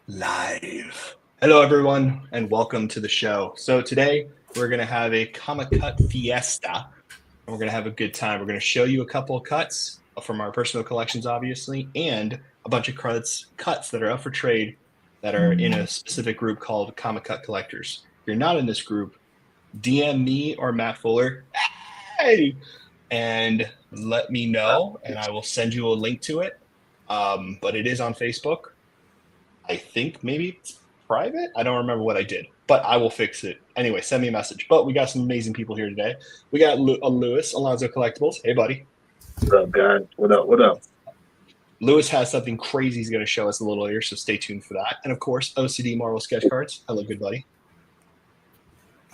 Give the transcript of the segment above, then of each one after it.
Live. Hello, everyone, and welcome to the show. So today we're going to have a comic cut fiesta, and we're going to have a good time. We're going to show you a couple of cuts from our personal collections, obviously, and a bunch of cuts that are up for trade that are in a specific group called Comic Cut Collectors. If you're not in this group, DM me or Matt Fuller, hey, and let me know, and I will send you a link to it. But it is on Facebook. I think maybe it's private. I don't remember what I did, but I will fix it. Anyway, send me a message. But we got some amazing people here today. We got Lewis, Alonzo Collectibles. Hey, buddy. What up, guys? What up? What up? Lewis has something crazy he's going to show us a little later, so stay tuned for that. And of course, OCD Marvel Sketch Cards. Hello, good buddy.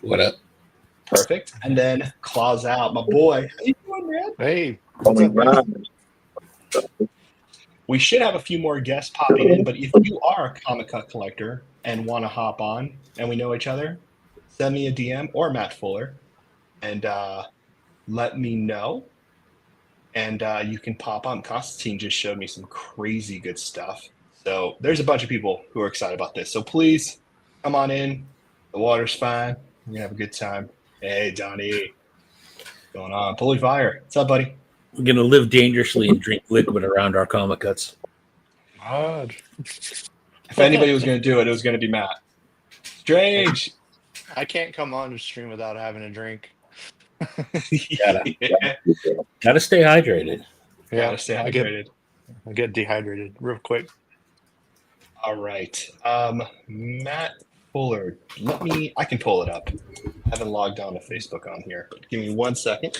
What up? Perfect. And then Claws Out, my boy. How you doing, man? Hey. We should have a few more guests popping in, but if you are a comic cut collector and want to hop on and we know each other, send me a DM or Matt Fuller and let me know. And you can pop on. Constantine just showed me some crazy good stuff. So there's a bunch of people who are excited about this. So please come on in. The water's fine. We're going to have a good time. Hey, Donnie. What's going on? Pulley Fire. What's up, buddy? We're going to live dangerously and drink liquid around our comic cuts. Odd. If anybody was going to do it, it was going to be Matt. Strange. I can't come on to stream without having a drink. Gotta stay hydrated. Yeah, Gotta stay hydrated. I get dehydrated real quick. All right. Matt Fuller, I can pull it up. I haven't logged on to Facebook on here. Give me 1 second.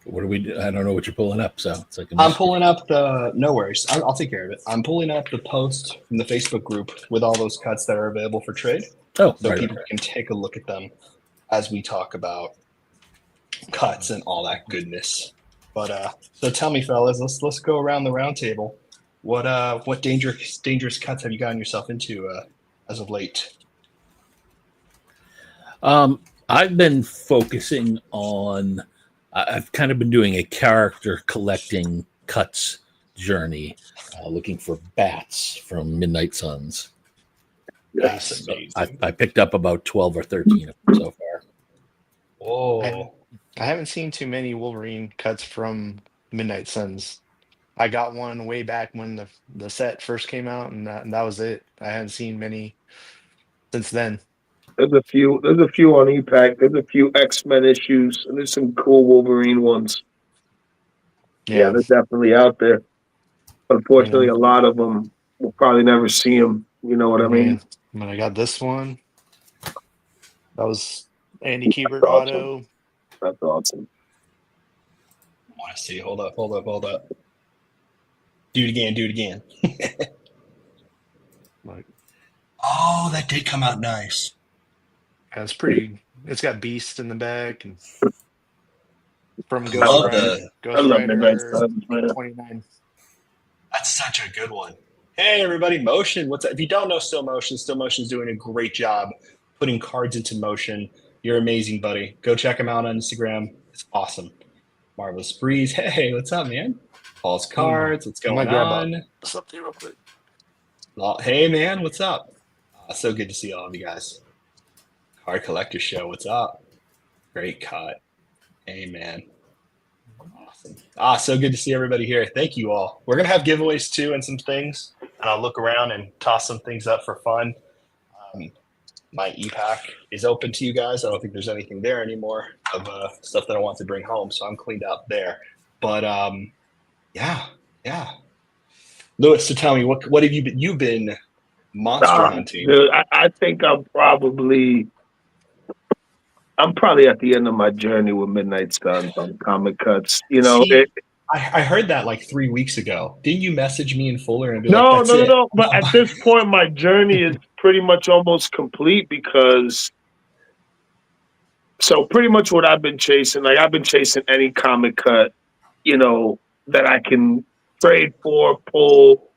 What do we do? I don't know what you're pulling up, so it's like I'm pulling up no worries. I'll take care of it. I'm pulling up the post from the Facebook group with all those cuts that are available for trade. So right. People can take a look at them as we talk about cuts and all that goodness. But so tell me, fellas, let's go around the round table. What dangerous cuts have you gotten yourself into as of late? I've been focusing on. I've kind of been doing a character collecting cuts journey, looking for bats from Midnight Suns. That's I picked up about 12 or 13 of them so far. Whoa. I haven't seen too many Wolverine cuts from Midnight Suns. I got one way back when the set first came out, and that was it. I haven't seen many since then. There's a few on E-Pack. There's a few X-Men issues, and there's some cool Wolverine ones. Yeah, they're definitely out there. Unfortunately, a lot of them we'll probably never see them. You know what I mean? When I got this one, that was Andy Kubert auto. That's awesome. I want to see. Hold up. Do it again. Oh, that did come out nice. Yeah, it's pretty. It's got Beast in the back and from Ghost Rider 29. That's such a good one. Hey, everybody, Motion. What's up? If you don't know Still Motion's doing a great job putting cards into motion. You're amazing, buddy. Go check him out on Instagram. It's awesome. Marvelous Breeze. Hey, what's up, man? Paul's Cards. What's going on? Something real quick. Hey, man. What's up? So good to see all of you guys. Card Collector Show. What's up? Great cut. Hey, man. Awesome. So good to see everybody here. Thank you all. We're going to have giveaways too and some things. And I'll look around and toss some things up for fun. My e-pack is open to you guys. I don't think there's anything there anymore of stuff that I want to bring home. So I'm cleaned up there. But yeah. Lewis, so tell me, what have you've been monster hunting? Dude, I think I'm probably at the end of my journey with Midnight Suns on comic cuts. You know, I heard that like 3 weeks ago. Didn't you message me in Fuller and be no. But at this point, my journey is pretty much almost complete because. So pretty much what I've been chasing, like I've been chasing any comic cut, you know, that I can trade for, pull,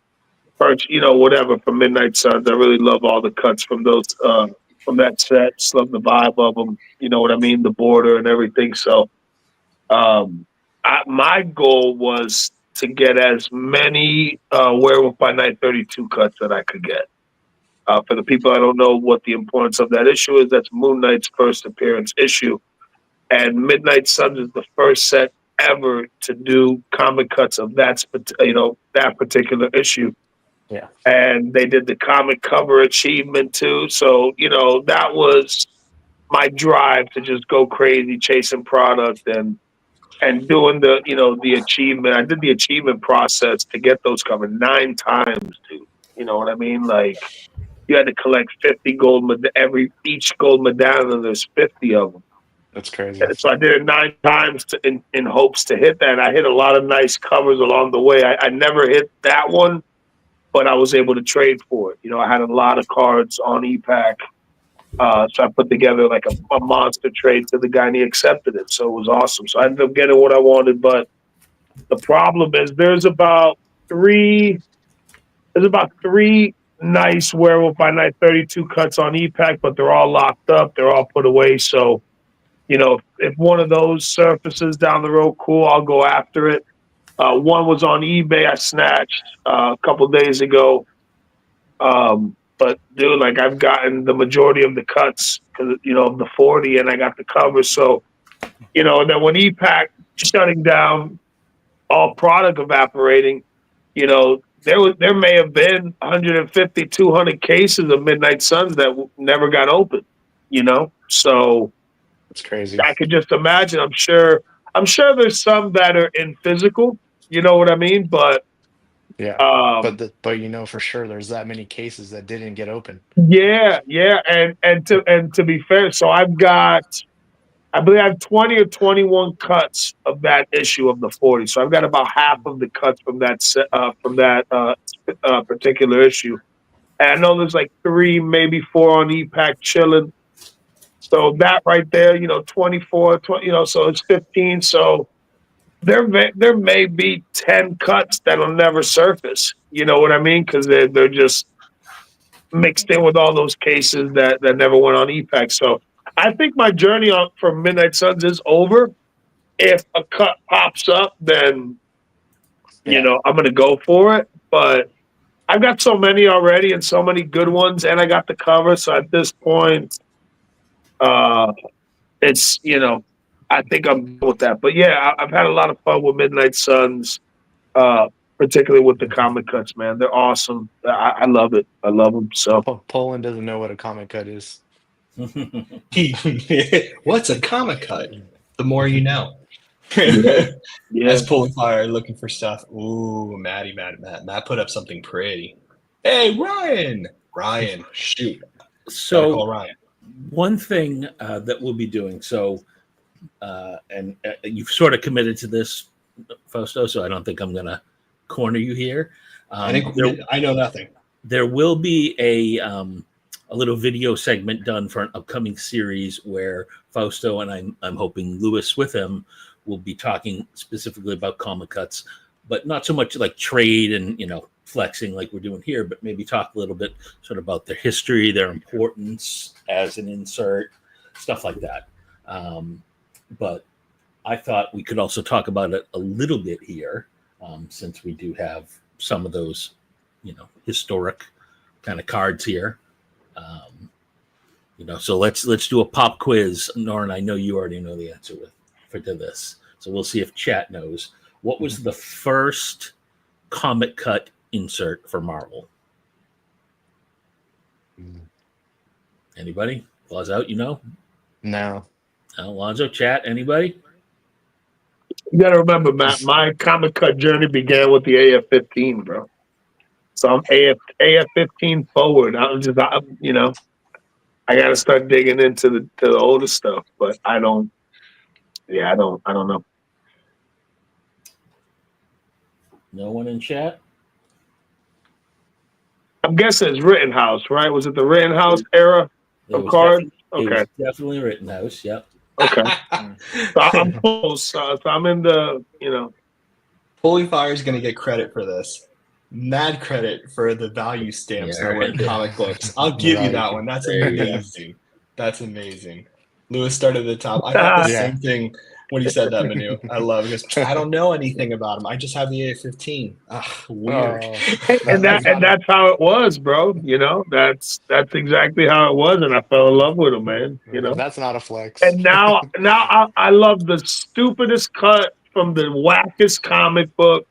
purchase, you know, whatever from Midnight Suns. I really love all the cuts from those. From that set, just love the vibe of them. You know what I mean? The border and everything. So, my goal was to get as many Werewolf by Night 32 cuts that I could get. For the people that don't know what the importance of that issue is, that's Moon Knight's first appearance issue. And Midnight Suns is the first set ever to do comic cuts of that particular issue. Yeah. And they did the comic cover achievement too. So, that was my drive to just go crazy chasing product and doing the achievement. I did the achievement process to get those covered 9 times, dude. You know what I mean? Like, you had to collect 50 each gold medallion, and there's 50 of them. That's crazy. And so I did it 9 times in hopes to hit that. And I hit a lot of nice covers along the way. I never hit that one, but I was able to trade for it. I had a lot of cards on EPAC. So I put together like a monster trade to the guy, and he accepted it. So it was awesome. So I ended up getting what I wanted. But the problem is there's about three nice Werewolf by Night 32 cuts on EPAC, but they're all locked up. They're all put away. So, if one of those surfaces down the road, cool, I'll go after it. One was on eBay I snatched a couple days ago. But, dude, like, I've gotten the majority of the cuts because, of the 40, and I got the cover. So, and then when EPAC shutting down, all product evaporating, there may have been 150, 200 cases of Midnight Suns that never got open, So it's crazy. I could just imagine. I'm sure there's some that are in physical, you know what I mean? But yeah, but for sure there's that many cases that didn't get open. Yeah, and to be fair, so I believe I have 20 or 21 cuts of that issue of the 40. So I've got about half of the cuts from that particular issue. And I know there's like 3, maybe 4 on EPAC chilling. So that right there, 24, 20, so it's 15. So there may be 10 cuts that'll never surface. You know what I mean? Because they're just mixed in with all those cases that never went on EPAC. So I think my journey for Midnight Suns is over. If a cut pops up, then I'm going to go for it. But I've got so many already and so many good ones, and I got the cover. So at this point, it's I think I'm done with that. But yeah, I've had a lot of fun with Midnight Suns, particularly with the comic cuts. Man, they're awesome. I love it. I love them. So Poland doesn't know what a comic cut is. What's a comic cut? The more you know. Yeah. That's pulling fire, looking for stuff. Ooh, Matt put up something pretty. Hey, Ryan, shoot. So call Ryan. One thing that we'll be doing. So, and you've sort of committed to this, Fausto. So I don't think I'm going to corner you here. I know nothing. There will be a little video segment done for an upcoming series where Fausto and I'm hoping Lewis with him will be talking specifically about comic cuts, but not so much like trade and flexing like we're doing here, but maybe talk a little bit sort of about their history, their importance as an insert, stuff like that. But I thought we could also talk about it a little bit here, since we do have some of those, historic kind of cards here. So let's do a pop quiz. Norrin, I know you already know the answer to this. So we'll see if chat knows. What was the first comic cut insert for Marvel? Anybody? Claws out, No. Alonzo, chat, anybody? You got to remember, Matt, my comic cut journey began with the AF-15, bro. So I'm AF-15 forward. I got to start digging into the older stuff, but I don't know. No one in chat? I'm guessing it's Rittenhouse, right? Was it the Rittenhouse era of cards? Okay. It was definitely Rittenhouse, yep. Okay. So I'm close. So I'm in the, Pulling Fire is going to get credit for this. Mad credit for the value stamps that were in comic books. I'll give you that one. That's amazing. That's amazing. Lewis started at the top. I thought the same thing. when he said that, Manu. I love it. He goes, I don't know anything about him. I just have the A15. Weird. Oh, and that's not that's how it was, bro. That's exactly how it was, and I fell in love with him, man. that's not a flex. And now I love the stupidest cut from the wackest comic book.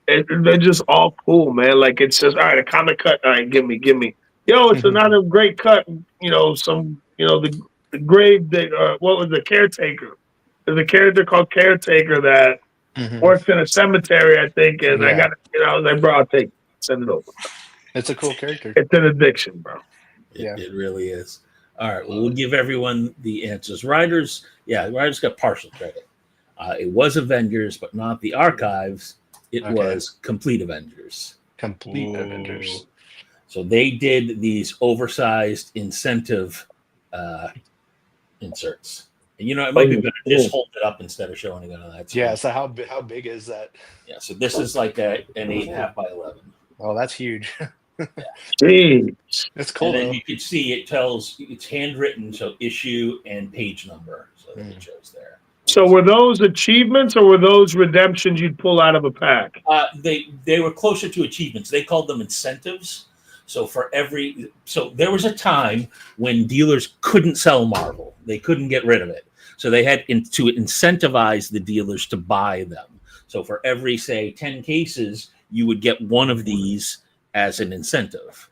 And they're just all cool, man. Like it's just all right, a comic cut. All right, give me. Yo, it's another great cut. The grave digger. What was the caretaker? There's a character called Caretaker that works in a cemetery, I think. And I got, I was like, bro, I'll take it. Send it over. It's a cool character. It's an addiction, bro. It really is. All right, well, we'll give everyone the answers. Writers got partial credit. It was Avengers, but not the Archives. It was Complete Avengers. Complete Avengers. So they did these oversized incentive inserts. And, it might be better to just hold it up instead of showing it on that. Yeah, so how big is that? Yeah, so this is like an 8.5 by 11. Oh, that's huge. Jeez. It's cool. And then you can see it's handwritten, so issue and page number. So that it shows there. So were those achievements or were those redemptions you'd pull out of a pack? They were closer to achievements. They called them incentives. So there was a time when dealers couldn't sell Marvel. They couldn't get rid of it. So they had to incentivize the dealers to buy them. So for every, say, 10 cases, you would get one of these as an incentive.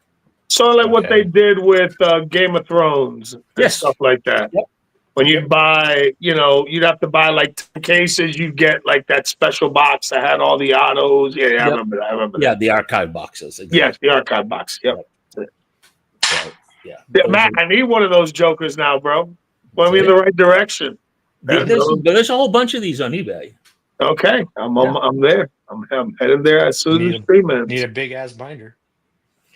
So like what they did with Game of Thrones and stuff like that. Yep. When you'd buy, you'd have to buy like 10 cases, you'd get like that special box that had all the autos. Yeah, I remember that. Yeah, the archive boxes. Exactly. Yes, the archive box. Yep. So, Matt, I need one of those jokers now, bro. Point me in the right direction. There's a whole bunch of these on eBay. Okay, I'm there. I'm headed there as soon as the stream ends. Need a big ass binder.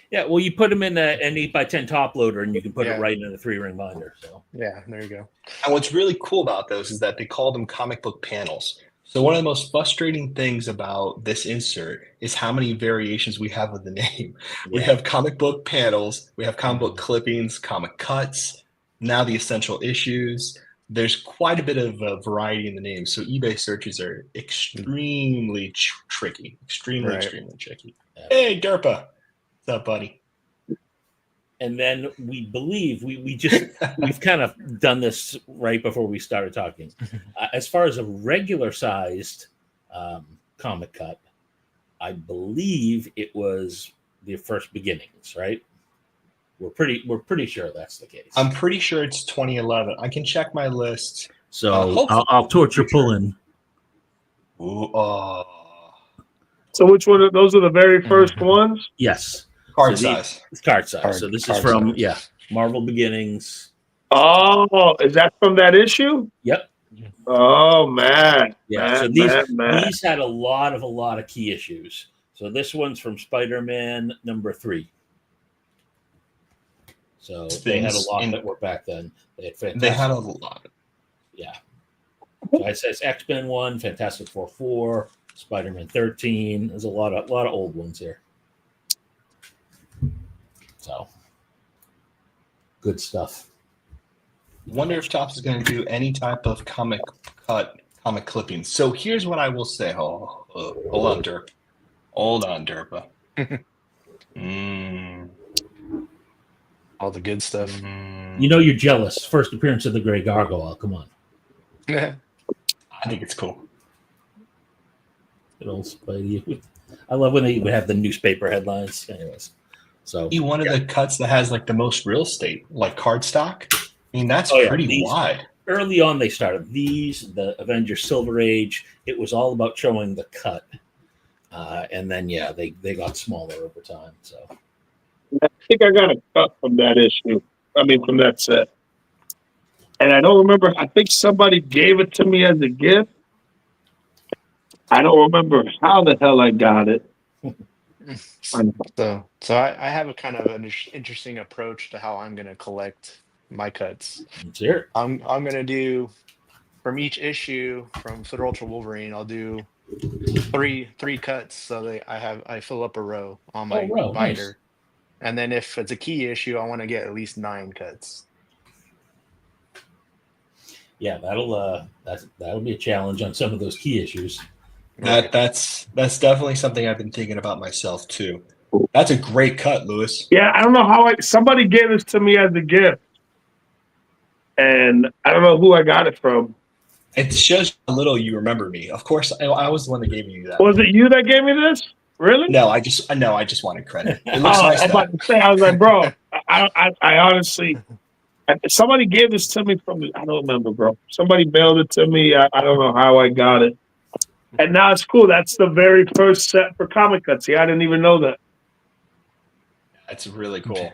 Yeah, well, you put them in an 8x10 top loader, and you can put it right in a 3-ring binder. So yeah, there you go. And what's really cool about those is that they call them comic book panels. So one of the most frustrating things about this insert is how many variations we have of the name. Yeah. We have comic book panels, we have comic book clippings, comic cuts, now the essential issues. There's quite a bit of variety in the name. So eBay searches are extremely tricky, extremely tricky. Yeah. Hey, Derpa. What's up, buddy? And then we believe we've kind of done this right before we started talking. As far as a regular sized comic cut, I believe it was the first beginnings, right? We're pretty sure that's the case. I'm pretty sure it's 2011. I can check my list. So I'll torture pulling. Ooh, So which one of those are the very first ones? Yes. Card size. It's card size. So this is from Marvel Beginnings. Oh, is that from that issue? Yep. Oh man. Yeah. So these had a lot of key issues. So this one's from Spider-Man number 3. So they had a lot that were back then. They had a lot. Yeah. So it says X-Men 1, Fantastic Four 4, Spider-Man 13. There's a lot of old ones here. So good stuff. Wonder if Topps is going to do any type of comic clippings. So here's what I will say. Hold on, Derp. Hold on, Derpa. All the good stuff. You're jealous. First appearance of the Grey Gargoyle. Come on. I think it's cool. Good old Spidey. I love when they would have the newspaper headlines. Anyways. So one of the cuts that has like the most real estate, like cardstock. I mean, that's pretty wide. Early on, they started the Avengers Silver Age. It was all about showing the cut, and then they got smaller over time. So I think I got a cut from that issue. I mean, from that set, and I don't remember. I think somebody gave it to me as a gift. I don't remember how the hell I got it. So I have a kind of an interesting approach to how I'm going to collect my cuts. Sure. I'm going to do from each issue from Super Ultra Wolverine. I'll do three cuts so that I fill up a row on my binder, nice. And then if it's a key issue, I want to get at least 9 cuts. Yeah, that'll be a challenge on some of those key issues. That's definitely something I've been thinking about myself too. That's a great cut, Lewis. Yeah, I don't know how somebody gave this to me as a gift, and I don't know who I got it from. It shows how little you remember me. Of course, I was the one that gave you that. Was it you that gave me this? Really? No, I just wanted credit. It looks nice. I was about to say, I was like, bro, I honestly, somebody gave this to me from, I don't remember, bro. Somebody mailed it to me. I don't know how I got it. And now it's cool. That's the very first set for Comic Cuts. See, I didn't even know that. That's really cool.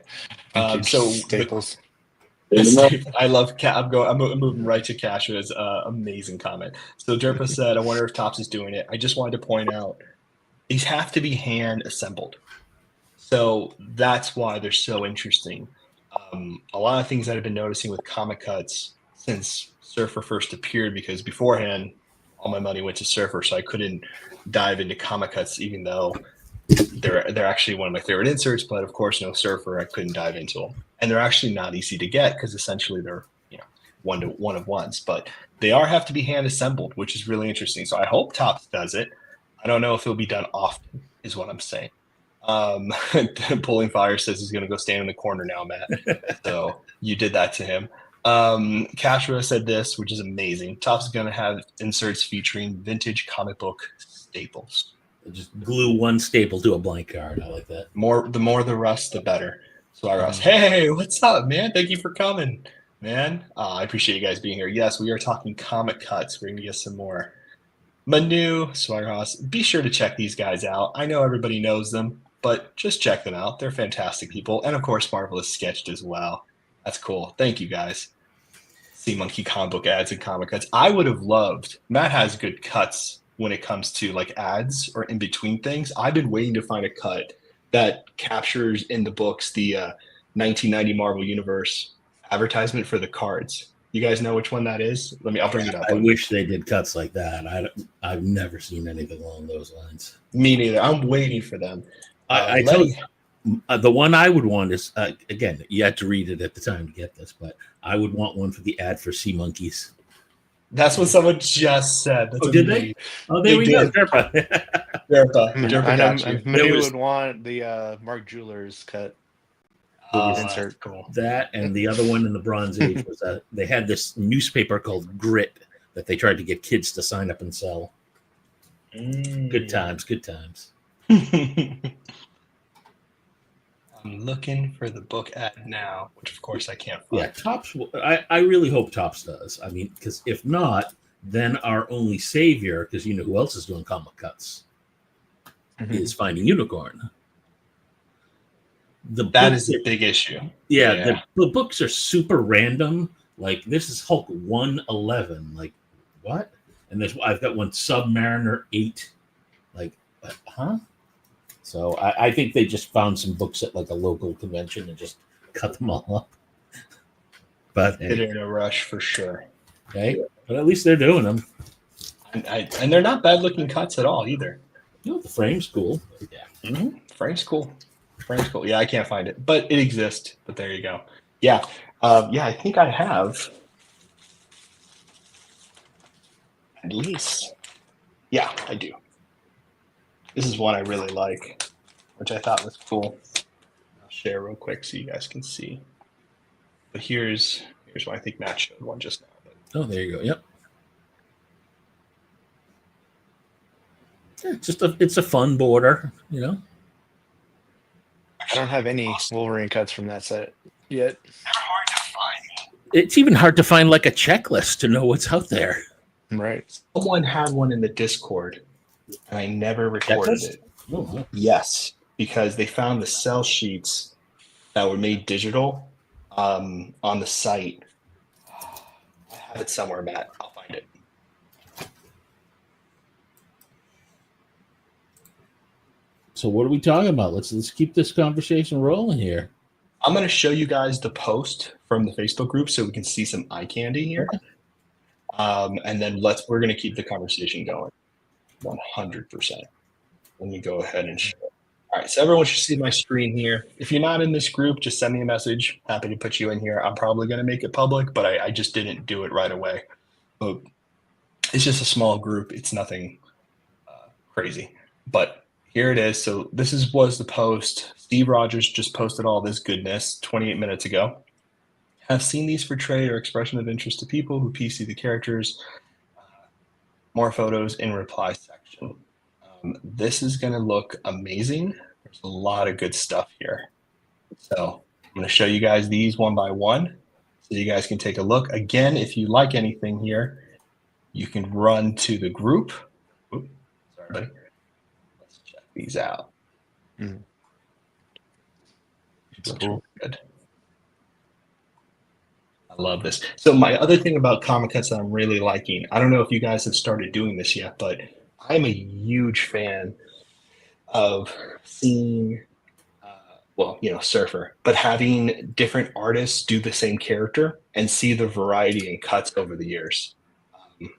So Staples. I love I'm moving right to Casha's amazing comment. So Derpa said, I wonder if Topps is doing it. I just wanted to point out these have to be hand assembled. So that's why they're so interesting. A lot of things that I've been noticing with Comic Cuts since Surfer first appeared, because beforehand all my money went to Surfer, so I couldn't dive into Comic Cuts, even though they're actually one of my favorite inserts. But of course, no Surfer, I couldn't dive into them, and they're actually not easy to get because essentially they're one of ones, but they have to be hand assembled, which is really interesting. So I hope Topps does it. I don't know if it'll be done often, is what I'm saying. Pulling Fire says he's going to go stand in the corner now, Matt. So you did that to him. Cashra said this, which is amazing. Topps is going to have inserts featuring vintage comic book staples. Just glue one staple to a blank card. I like that. The more the rust, the better. So I was, hey, what's up, man? Thank you for coming, man. I appreciate you guys being here. Yes, we are talking Comic Cuts. We're going to get some more. Manu, Swaghouse, be sure to check these guys out. I know everybody knows them, but just check them out. They're fantastic people. And of course, Marvelous Sketched as well. That's cool. Thank you guys. Sea Monkey comic book ads and Comic Cuts. I would have loved, Matt has good cuts when it comes to like ads or in between things. I've been waiting to find a cut that captures in the books the 1990 Marvel Universe advertisement for the cards. You guys know which one that is? I'll bring it up. I wish they did cuts like that. I've never seen anything along those lines. Me neither. I'm waiting for them. I tell you, the one I would want is, again, you had to read it at the time to get this, but I would want one for the ad for Sea Monkeys. That's what someone just said. That's did they? Oh, there we go. Derpa. Manu would want the Mark Jewelers cut. Insert. Cool. That and the other one in the Bronze Age was they had this newspaper called Grit that they tried to get kids to sign up and sell. Good times. I'm looking for the book ad now, which of course I can't find. Yeah, Topps. I really hope Topps does. I mean, because if not, then our only savior, because you know who else is doing Comic Cuts, is Finding Unicorn. That is a big issue. Yeah. The books are super random. Like this is Hulk 111. Like what? And I've got one Submariner 8. Like, huh? So I think they just found some books at like a local convention and just cut them all up. But they're in a rush for sure. Okay, but at least they're doing them. And they're not bad looking cuts at all either. You know, the frame's cool. Yeah, frame's cool. Yeah, I can't find it, but it exists. But there you go. Yeah, I think I have at least. Yeah, I do. This is one I really like, which I thought was cool. I'll share real quick so you guys can see. But here's one. I think Matt showed one just now. But... Oh, there you go. Yep. Yeah, it's a fun border, you know. I don't have any Wolverine cuts from that set yet. Hard to find. It's even hard to find like a checklist to know what's out there. Right. Someone had one in the Discord, and I never recorded it. Oh, yes, because they found the cell sheets that were made digital on the site. I have it somewhere, Matt. I'll find it. So what are we talking about? Let's keep this conversation rolling here. I'm going to show you guys the post from the Facebook group so we can see some eye candy here. And then we're going to keep the conversation going 100%. Let me go ahead and show. All right, so everyone should see my screen here. If you're not in this group, just send me a message. Happy to put you in here. I'm probably going to make it public, but I just didn't do it right away. But it's just a small group. It's nothing crazy. But here it is. So this was the post. Steve Rogers just posted all this goodness 28 minutes ago. Have seen these for trade or expression of interest to people who PC the characters. More photos in reply section. This is going to look amazing. There's a lot of good stuff here. So I'm going to show you guys these one by one so you guys can take a look. Again, if you like anything here, you can run to the group. Oops, sorry, buddy. Let's check these out. It's cool. Good. I love this. So my other thing about comic cuts that I'm really liking, I don't know if you guys have started doing this yet, but I'm a huge fan of seeing, Surfer, but having different artists do the same character and see the variety in cuts over the years.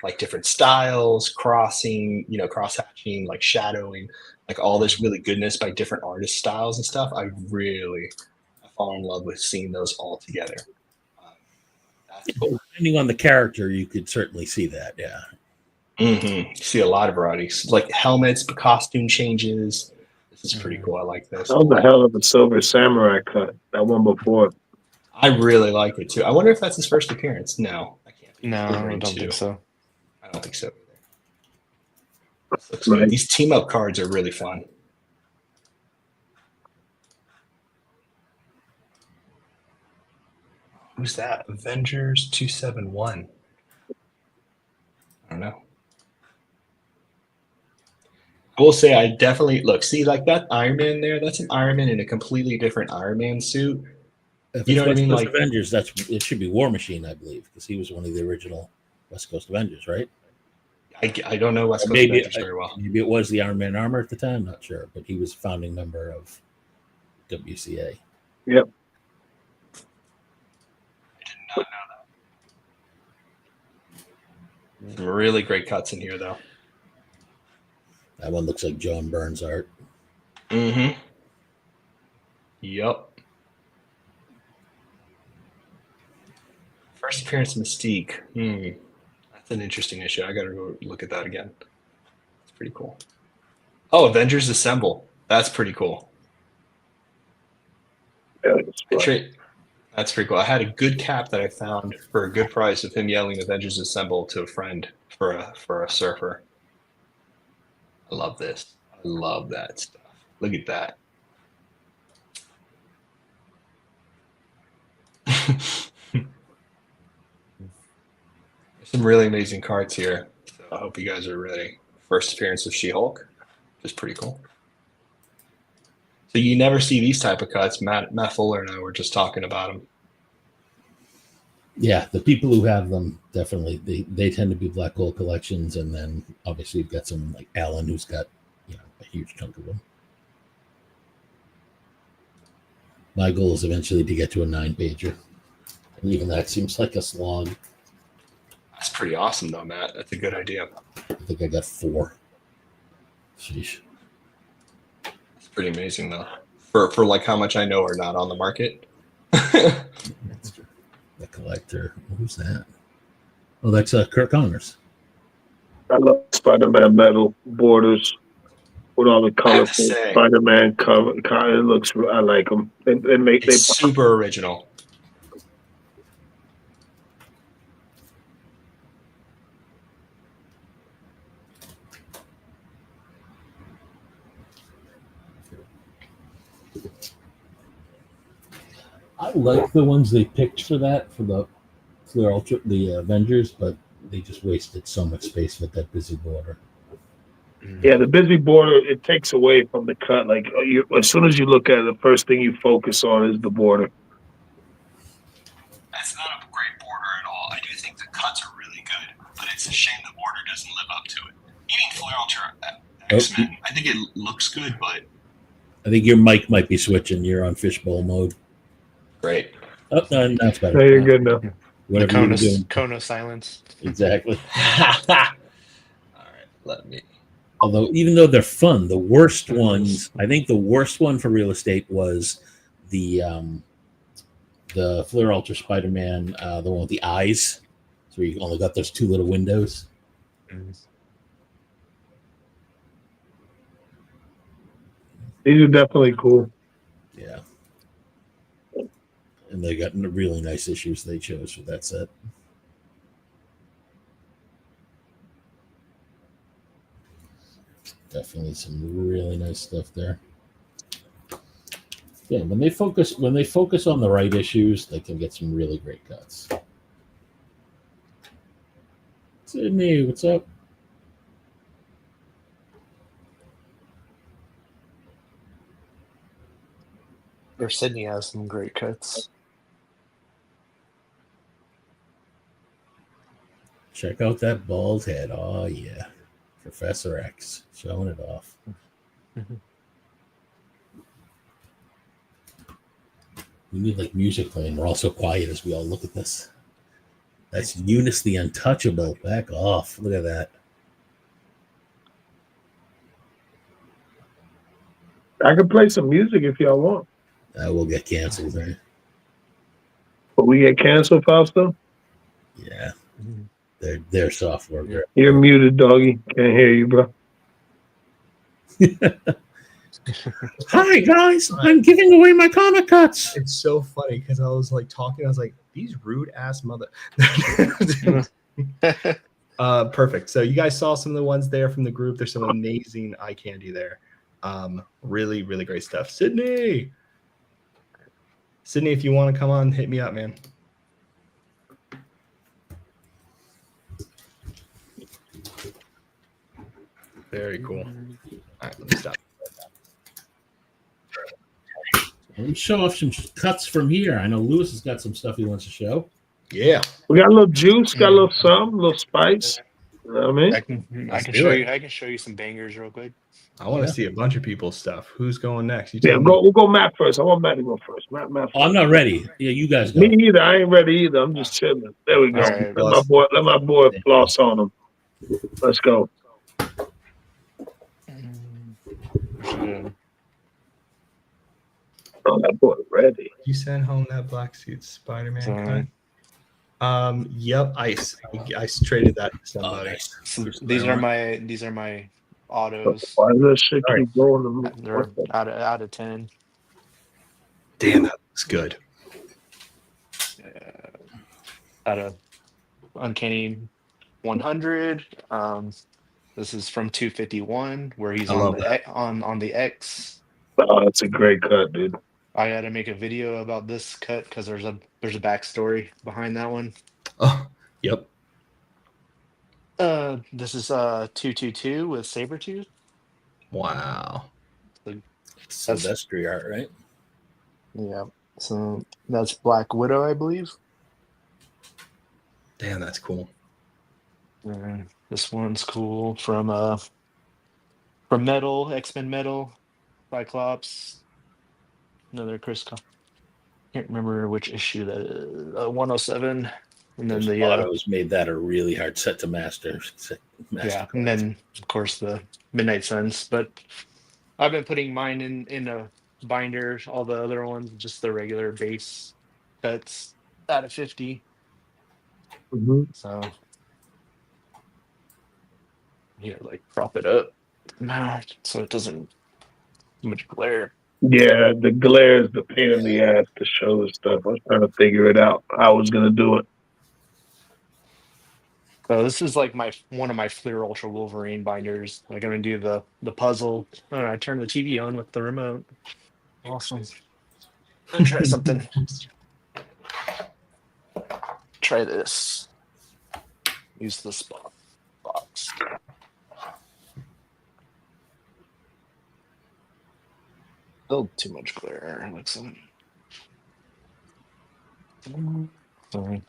Like different styles, crossing, cross-hatching, like shadowing, like all this really goodness by different artist styles and stuff. I fall in love with seeing those all together. That's cool. Depending on the character, you could certainly see that, yeah. Mm-hmm. See a lot of varieties, like helmets, costume changes. This is pretty cool. I like this. That was the hell of a Silver Samurai cut. That one before. I really like it too. I wonder if that's his first appearance. No, I can't. No, I don't think so. I don't think so either. Right. These team up cards are really fun. Who's that? Avengers 271. I don't know. I will say I definitely see like that Iron Man there. That's an Iron Man in a completely different Iron Man suit. You know what I mean? Like Avengers, it should be War Machine, I believe, because he was one of the original West Coast Avengers, right? I don't know West Coast Avengers very well. Maybe it was the Iron Man armor at the time. Not sure, but he was a founding member of WCA. Yep. I did not know that. Some really great cuts in here, though. That one looks like John Byrne's art. Mm-hmm. Yep. First appearance Mystique. That's an interesting issue. I gotta go look at that again. It's pretty cool. Oh, Avengers Assemble. That's pretty cool. Yeah, that's pretty cool. I had a good cap that I found for a good price of him yelling Avengers Assemble to a friend for a surfer. I love this. I love that stuff. Look at that. Some really amazing cards here. So I hope you guys are ready. First appearance of She-Hulk, which is pretty cool. So you never see these type of cuts. Matt Fuller and I were just talking about them. Yeah, the people who have them definitely they tend to be Black Hole collections, and then obviously you've got someone like Alan who's got a huge chunk of them. My goal is eventually to get to a 9-pager, and even that seems like a slog. That's pretty awesome, though, Matt. That's a good idea. I think I got 4. Sheesh. It's pretty amazing, though, for like how much I know are not on the market. That's true. The collector. Who's that? Oh, that's Kurt Connors. I love Spider-Man metal borders with all the colorful Spider-Man cover. It looks. I like them. It's super original. I like the ones they picked for the Avengers, but they just wasted so much space with that busy border. Yeah, the busy border, it takes away from the cut. Like as soon as you look at it, the first thing you focus on is the border. That's not a great border at all. I do think the cuts are really good, but it's a shame the border doesn't live up to it. Even Flare Ultra X-Men, I think it looks good, but I think your mic might be switching. You're on fishbowl mode. Great. Oh, no, that's better. No, you're good now. Whatever you're doing. Kono silence. Exactly. All right, let me. Although, even though they're fun, the worst ones, I think the worst one for real estate was the Flair Ultra Spider-Man, the one with the eyes. So you only got those two little windows. These are definitely cool. Yeah. And they got really nice issues they chose for that set. Definitely some really nice stuff there. Yeah, when they focus on the right issues, they can get some really great cuts. Sydney, what's up? Or Sydney has some great cuts. Check out that bald head. Oh yeah. Professor X showing it off. We need like music playing. We're all so quiet as we all look at this. That's Eunice the Untouchable. Back off. Look at that. I can play some music if y'all want. We'll get canceled, right? But we get canceled, Fausto? Yeah. Their software. Yeah. You're muted, doggy. Can't hear you, bro. Hi guys, I'm giving away my comic cuts. It's so funny because I was like talking. I was like, these rude ass mother. Perfect. So you guys saw some of the ones there from the group. There's some amazing eye candy there. Really, really great stuff. Sydney, if you want to come on, hit me up, man. Very cool. All right, let me stop. Let me show off some cuts from here. I know Lewis has got some stuff he wants to show. Yeah. We got a little juice, got a little some, a little spice. You know what I mean? I can show you some bangers real quick. I want to see a bunch of people's stuff. Who's going next? We'll go Matt first. I want Matt to go first. Matt first. Oh, I'm not ready. Yeah, you guys go. Me either. I ain't ready either. I'm just chilling. There we go. Right. Let my boy floss on him. Let's go. Oh, that boy ready. You sent home that black suit Spider-Man cut? Yep. I traded that to somebody. Nice. So these are my autos. Why does that shit keep going? They're out of 10. Damn, that looks good. Out of Uncanny 100. This is from 251, where he's on the X. Oh, that's a great cut, dude. I had to make a video about this cut because there's a backstory behind that one. Oh, yep. This is 222 with Sabretooth. Wow. Silvestri art, right? Yeah. So that's Black Widow, I believe. Damn, that's cool. This one's cool from Metal, X-Men Metal, Cyclops. Another Chris. Can't remember which issue that is. 107. And then the autos made that a really hard set to master. Yeah, and then of course the Midnight Suns. But I've been putting mine in a binder. All the other ones, just the regular base cuts out of 50. Mm-hmm. So here, like prop it up so it doesn't too much glare. Yeah, the glare is the pain in the ass to show the stuff. I was trying to figure it out. How I was gonna do it. So this is like one of my Fleer Ultra Wolverine binders. I'm gonna do the puzzle. Oh, I turn the TV on with the remote. Awesome. Let's try something. Try this. Use the spot box. Still too much glare. Looks like. Sorry.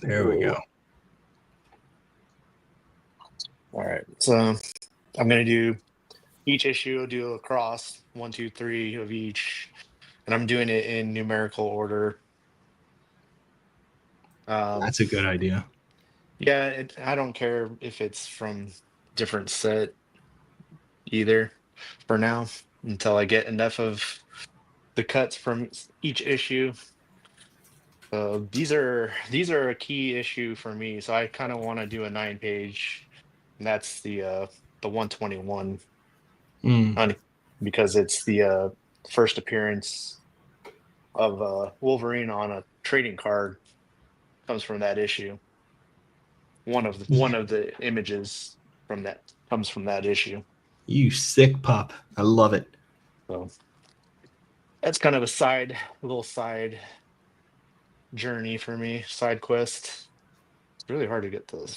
There we go. All right. So I'm going to do each issue. I'll do a cross, 1, 2, 3 of each. and I'm doing it in numerical order. That's a good idea. Yeah, I don't care if it's from different set either for now until I get enough of the cuts from each issue. These are a key issue for me, so I kind of want to do a 9-page, and that's the 121 on because it's the first appearance of Wolverine on a trading card comes from that issue. One of the images from that comes from that issue. You sick pup. I love it. So that's kind of a little side journey for me, side quest. It's really hard to get the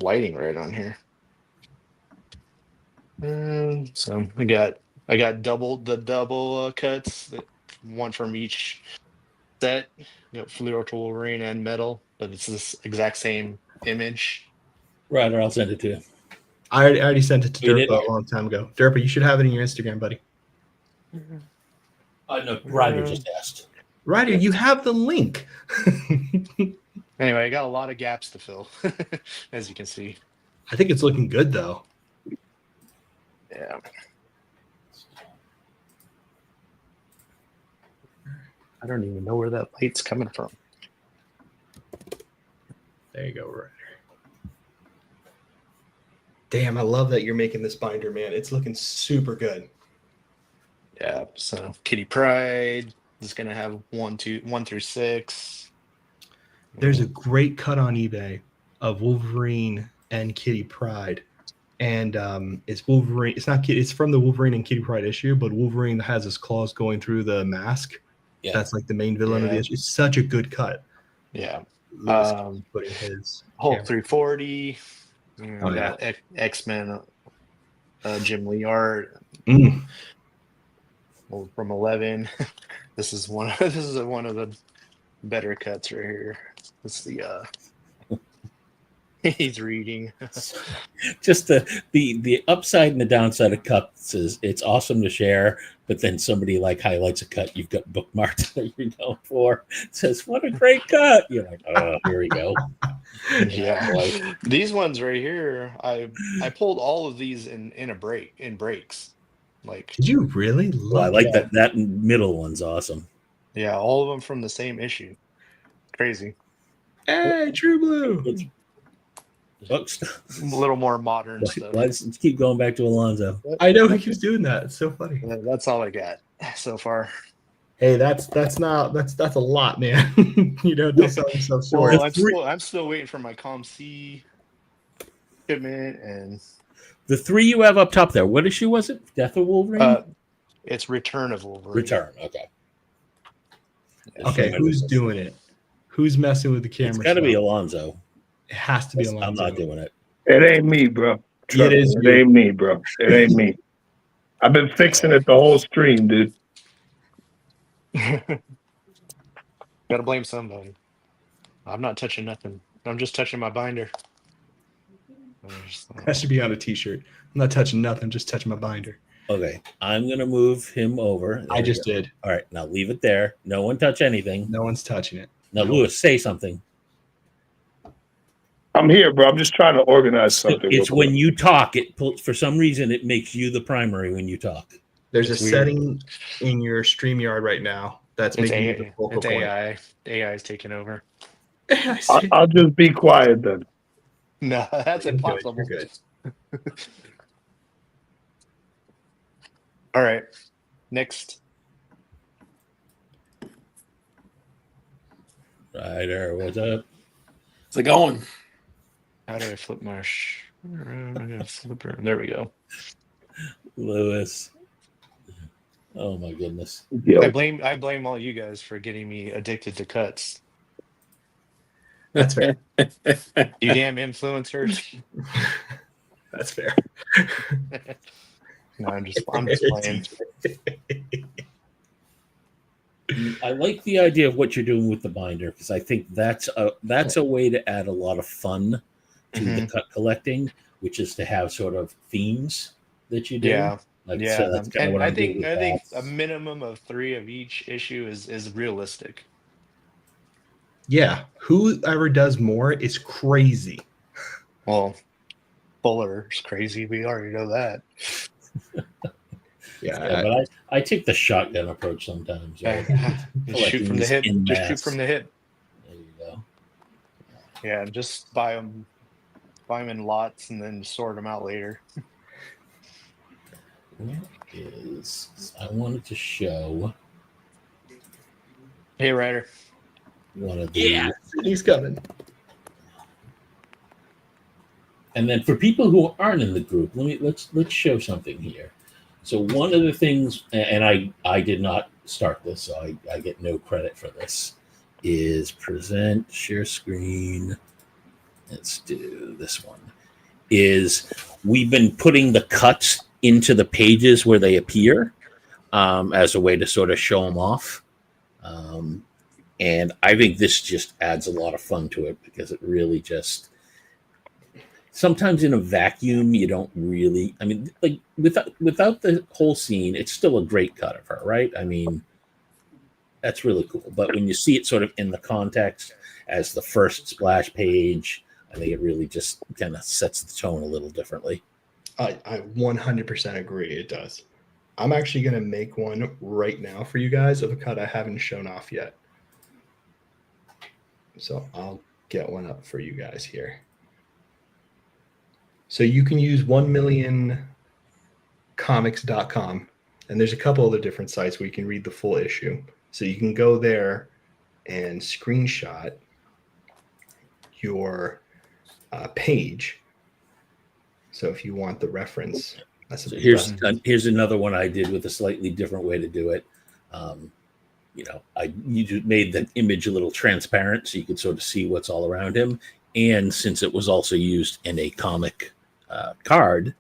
lighting right on here. So I got double cuts, one from each set. You got Fluor to Wolverine and Metal, but it's this exact same image. Right, or I'll send it to you. I already sent it to You did? Derpa a long time ago. Derpa, you should have it in your Instagram, buddy. No, Ryder just asked. Ryder, you have the link. Anyway, I got a lot of gaps to fill, as you can see. I think it's looking good, though. Yeah. I don't even know where that light's coming from. There you go, Ryder. Damn, I love that you're making this binder, man. It's looking super good. Yeah, so Kitty Pryde is going to have 1 through 6. There's a great cut on eBay of Wolverine and Kitty Pryde. And it's Wolverine. It's not Kitty. It's from the Wolverine and Kitty Pryde issue, but Wolverine has his claws going through the mask. Yeah. That's like the main villain of the issue. It's such a good cut. Yeah. Putting his Hulk 340. Oh, yeah. X-Men Jim Lee art. Well, from 11. This is one of the better cuts right here. It's the he's reading. Just the upside and the downside of cuts is it's awesome to share, but then somebody like highlights a cut you've got bookmarked that you're going for. It says, "What a great cut!" You're like, "Oh, here we go." Yeah, like, these ones right here, I pulled all of these in breaks. Like, did you really? Well, I like that middle one's awesome. Yeah, all of them from the same issue. Crazy. Hey, True Blue. Books. A little more modern stuff. Let's keep going back to Alonzo. I know he keeps doing that. It's so funny. That's all I got so far. Hey, that's a lot, man. You know, don't sell yourself short. Well, I'm still waiting for my COM-C shipment and the 3 you have up top there. What issue was it? Death of Wolverine? It's Return of Wolverine. Return. Okay. Okay, who's doing it? Who's messing with the camera? It's got to be Alonzo. It has to be Alonzo. I'm not doing it. It ain't me, bro. It is. It ain't me, bro. It ain't me. I've been fixing it the whole stream, dude. Gotta blame somebody. I'm not touching nothing. I'm just touching my binder. That should be on a t-shirt. I'm not touching nothing, just touching my binder. Okay, I'm gonna move him over. I just did. All right, now leave it there. No one touch anything. No one's touching it. Now, Lewis, say something. I'm here, bro. I'm just trying to organize something. It's when you talk. For some reason, it makes you the primary when you talk. There's a setting in your StreamYard right now that's making you the focal point. AI. AI is taking over. I'll just be quiet then. No, that's impossible. You're good. All right. Next. Ryder, what's up? How's it going? How do I flip my around? I gotta flip it. There we go. Lewis. Oh my goodness. Yo. I blame all you guys for getting me addicted to cuts. That's fair. You damn influencers. That's fair. No, I'm just playing. I like the idea of what you're doing with the binder because I think that's a way to add a lot of fun to the cut collecting, which is to have sort of themes that you do. Yeah. Yeah, that's kind of and what I I'm doing think with I think a bats. minimum of 3 of each issue is realistic. Yeah, whoever does more is crazy. Well, Fuller's crazy. We already know that. Yeah, Yeah, but I take the shotgun approach sometimes, right? Just shoot Collecting from the these hip. in Just shoot from mass. the hip. There you go. Yeah, just buy them in lots, and then sort them out later. Where is I wanted to show Hey, Ryder. one of yeah, the, he's coming. and then for people who aren't in the group, let's show something here. So one of the things, and I did not start this, so I get no credit for this, is present share screen. Let's do this one. Is we've been putting the cuts into the pages where they appear as a way to sort of show them off. And I think this just adds a lot of fun to it because it really just sometimes in a vacuum you don't really. I mean, like without the whole scene, it's still a great cut of her, right? I mean, that's really cool. But when you see it sort of in the context as the first splash page, I think it really just kind of sets the tone a little differently. I 100% agree. It does. I'm actually going to make one right now for you guys of a cut I haven't shown off yet. So I'll get one up for you guys here. So you can use 1millioncomics.com, and there's a couple other different sites where you can read the full issue. So you can go there and screenshot your page. So if you want the reference, that's so here's another one I did with a slightly different way to do it. You made the image a little transparent so you could sort of see what's all around him. And since it was also used in a comic card,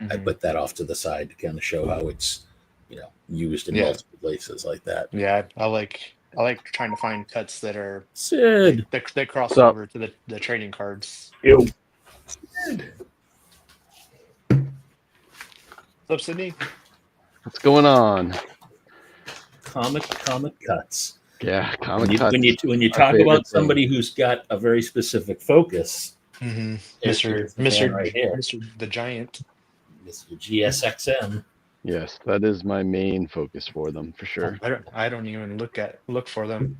I put that off to the side to kind of show how it's, used in multiple places like that. Yeah, I like trying to find cuts that are Sid. that cross over to the trading cards. Yo, Sid. What's up, Sydney? What's going on? Comic cuts. Yeah, comic When cuts. you talk favorite about thing. somebody who's got a very specific focus, Mr. right here, Mr. the Giant. Mr. GSXM. Yes, that is my main focus for them for sure. I don't even look for them.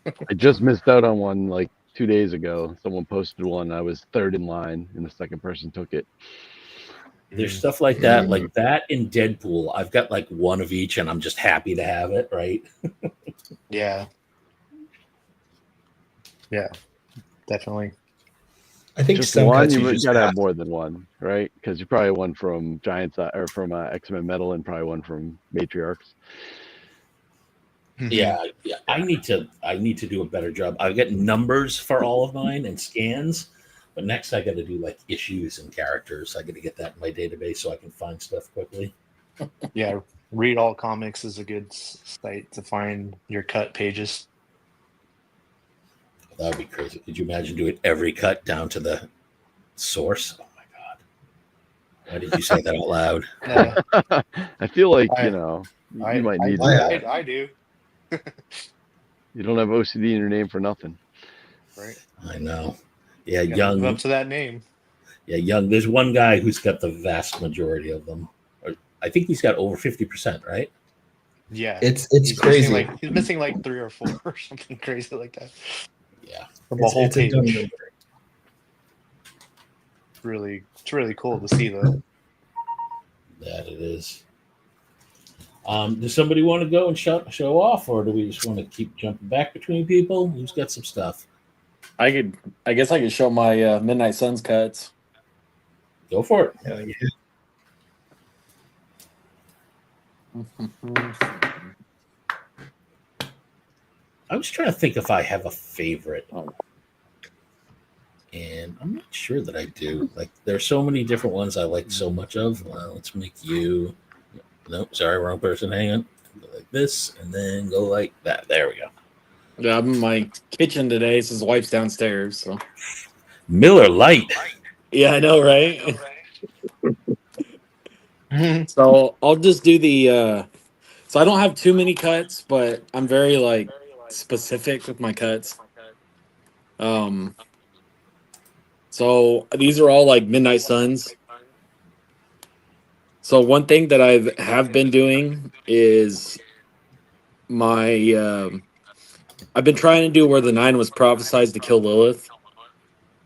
I just missed out on one like 2 days ago. Someone posted one. I was third in line, and the second person took it. There's stuff like that in Deadpool. I've got like one of each, and I'm just happy to have it. Right? Yeah, definitely. I think Just some one, cuts you just gotta have have more than one, right? Because you probably one from Giants or from X-Men Metal, and probably one from Matriarchs. Yeah. I need to do a better job. I've got numbers for all of mine and scans, but next I got to do like issues and characters. I got to get that in my database so I can find stuff quickly. Yeah, Read All Comics is a good site to find your cut pages. That would be crazy. Could you imagine doing every cut down to the source? Oh my god! Why did you say that out loud? I feel like I- you might need that. I do. You don't have OCD in your name for nothing. Right. I know. Yeah, Gotta Young. live up to that name. Yeah, Young. There's one guy who's got the vast majority of them. I think he's got over 50%, right? Yeah, it's he's crazy. he's missing like 3 or 4 or something crazy like that. Yeah. From a whole It's a dumb page. number. It's really cool to see though. That it is. Does somebody want to go and show off, or do we just want to keep jumping back between people? Who's got some stuff? I guess I could show my Midnight Suns cuts. Go for it. Hell yeah. I was trying to think if I have a favorite, Oh. and I'm not sure that I do. Like, there's so many different ones I like so much of. Let's make you. Nope, sorry, wrong person. Hang on. Go like this, and then go like that. There we go. Yeah, I'm in my kitchen today. So his wife's downstairs. So Miller Lite. yeah, I know, right? So I'll just do the. So I don't have too many cuts, but I'm very like specific with my cuts. So these are all like Midnight Suns. So one thing that have been doing is my I've been trying to do where the 9 was prophesized to kill Lilith.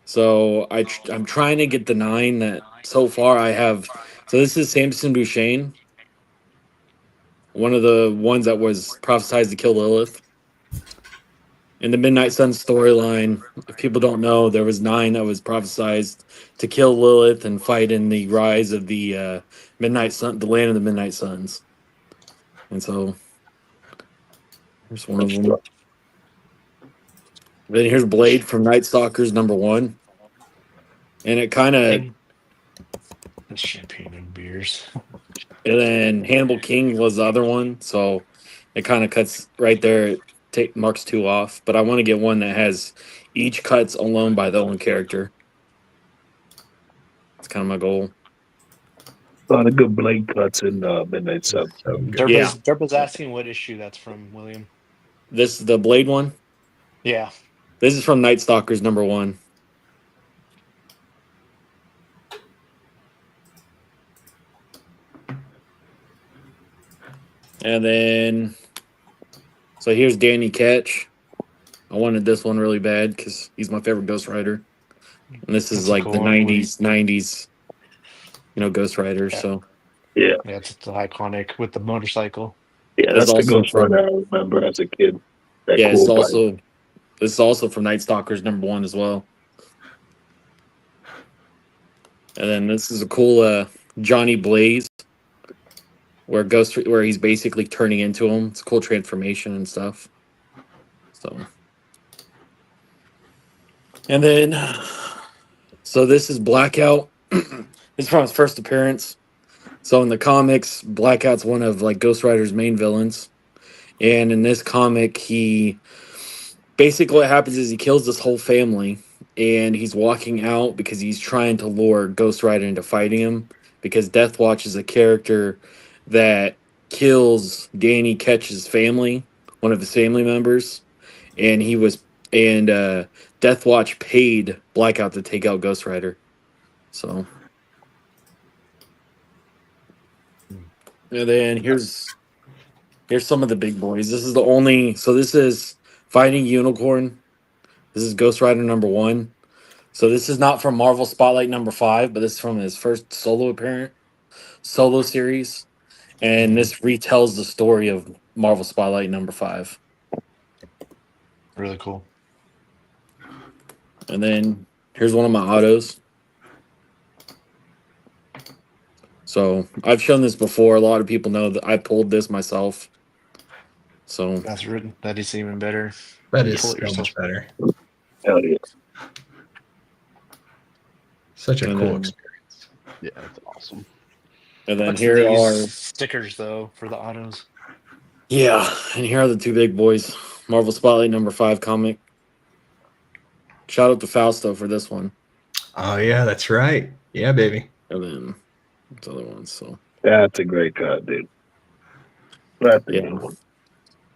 So I'm trying to get the 9 that so far I have. So this is Samson Bouchain, one of the ones that was prophesized to kill Lilith. In the Midnight Sun storyline, if people don't know, there was 9 that was prophesized to kill Lilith and fight in the rise of the Midnight Sun, the land of the Midnight Suns. And so here's one of them. Then here's Blade from Night Stalkers #1. And it kind of. That's champagne and beers. And then Hannibal King was the other one. So it kind of cuts right there. It marks 2 off. But I want to get one that has each cuts alone by the own character. That's kind of my goal. A lot of good blade cuts in Midnight Sun. Derpa's asking what issue that's from, William. This is the Blade one? Yeah. This is from Night Stalkers #1. And then, so here's Danny Ketch. I wanted this one really bad because he's my favorite Ghost Rider. And this is like the 90s, Ghost Rider. Yeah. So Yeah, it's iconic with the motorcycle. Yeah, that's the Ghost Rider I remember as a kid. Yeah, this is also from Night Stalkers #1 as well. And then this is a cool Johnny Blaze, where he's basically turning into him. It's a cool transformation and stuff. So, and then, so this is Blackout. This is from his first appearance. So in the comics, Blackout's one of like Ghost Rider's main villains, and in this comic, basically what happens is he kills this whole family, and he's walking out because he's trying to lure Ghost Rider into fighting him, because Deathwatch is a character that kills Danny Ketch's family, one of his family members, and Deathwatch paid Blackout to take out Ghost Rider. So, and then here's some of the big boys. This is Fighting Unicorn. This is Ghost Rider #1. So this is not from Marvel Spotlight #5, but this is from his first solo series. And this retells the story of Marvel Spotlight #5. Really cool. And then here's one of my autos. So I've shown this before. A lot of people know that I pulled this myself. So that is even better. That is so much better. Hell yeah. Such a cool experience. Yeah, that's awesome. And then here are stickers though for the autos. Yeah, and here are the 2 big boys. Marvel Spotlight #5 comic. Shout out to Fausto for this one. Oh yeah, that's right. Yeah, baby. And then the other ones. So that's a great cut, dude. That's a good one.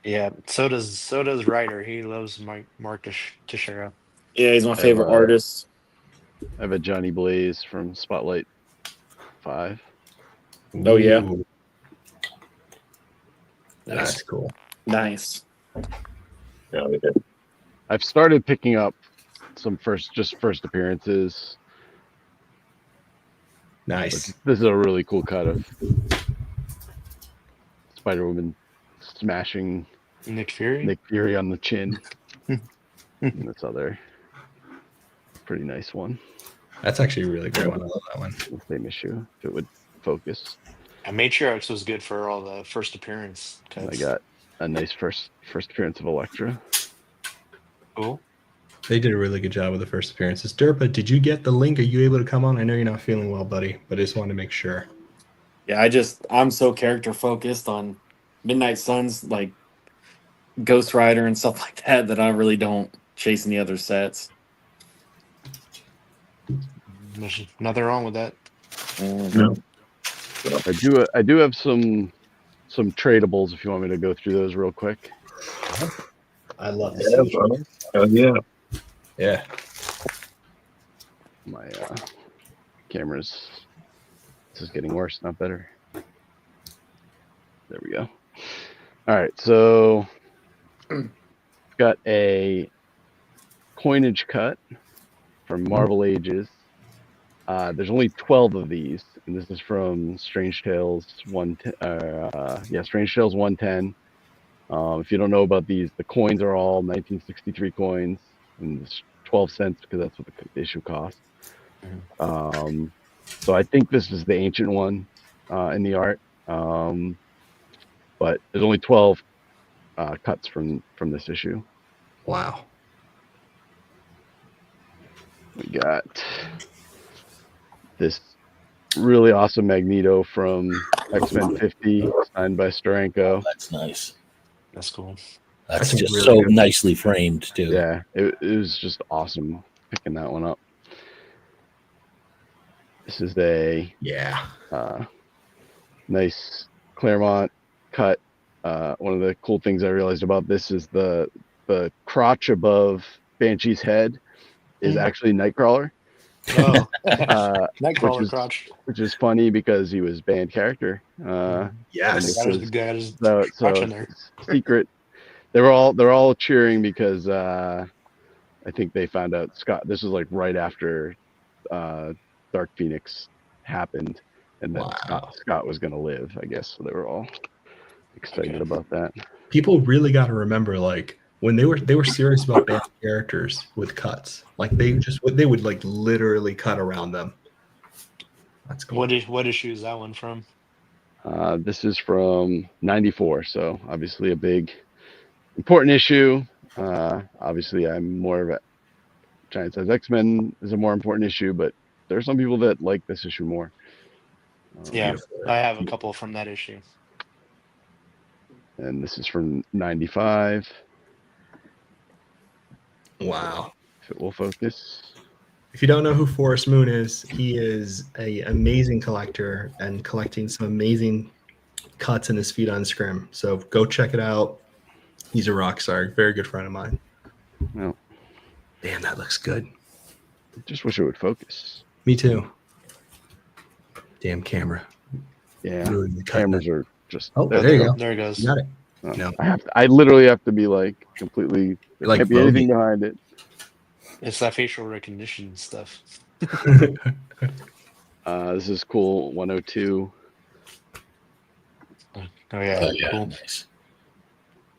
Yeah, so does Ryder. He loves Mark Teixeira. Yeah, he's my favorite artist. I have a Johnny Blaze from Spotlight 5. Oh yeah, that's cool. Nice. Yeah, I've started picking up some first appearances. Nice. This is a really cool cut of Spider-Woman smashing Nick Fury on the chin. And this other pretty nice one. That's actually a really great one. I love that one. The same issue, if it would focus. And Matriarchs was good for all the first appearance cuts. I got a nice first appearance of Elektra. Cool. They did a really good job with the first appearances. Derpa, did you get the link? Are you able to come on? I know you're not feeling well, buddy, but I just wanted to make sure. Yeah, I'm so character focused on Midnight Suns, like Ghost Rider and stuff like that I really don't chase any other sets. There's nothing wrong with that. No. I do have some tradables if you want me to go through those real quick. I love to Yeah, see what bro. you Hell yeah. Yeah. My cameras. This is getting worse, not better. There we go. All right, so got a coinage cut from Marvel Ages. There's only 12 of these, and this is from Strange Tales 110. Strange Tales 110. If you don't know about these, the coins are all 1963 coins, and it's 12 cents because that's what the issue costs. So I think this is the ancient one in the art, but there's only 12 cuts from this issue. Wow. We got this really awesome Magneto from X-Men 50, signed by Steranko. That's nice. That's cool. That's That's just really so good. nicely framed too. Yeah, it was just awesome picking that one up. This is a Yeah. nice Claremont cut. One of the cool things I realized about this is the crotch above Banshee's head is actually Nightcrawler. Oh, Nightcrawler crotch. Which is funny because he was banned character. Yes. Got his So crotch in there. secret. They're all cheering because I think they found out Scott. This was like right after Dark Phoenix happened, and then Scott was going to live, I guess. So they were all excited about that. People really got to remember, like, when they were serious about banned characters with cuts. Like they would like literally cut around them. That's cool. What issue is that one from? This is from '94, so obviously a big, important issue. Obviously, I'm more of a Giant Size X-Men is a more important issue, but there are some people that like this issue more. Yeah, I have a couple from that issue. And this is from '95. Wow. If it will focus. If you don't know who Forrest Moon is, he is an amazing collector and collecting some amazing cuts in his feet on Scrim. So go check it out. He's a rock star. Very good friend of mine. Well, damn, that looks good. I just wish it would focus. Me too. Damn camera. Yeah, the cameras are just. Oh, there you go. There it goes. You got it. No. I literally have to be like completely. There like can't be anything behind it. It's that facial recognition stuff. This is cool. 102. Oh yeah, cool. Nice.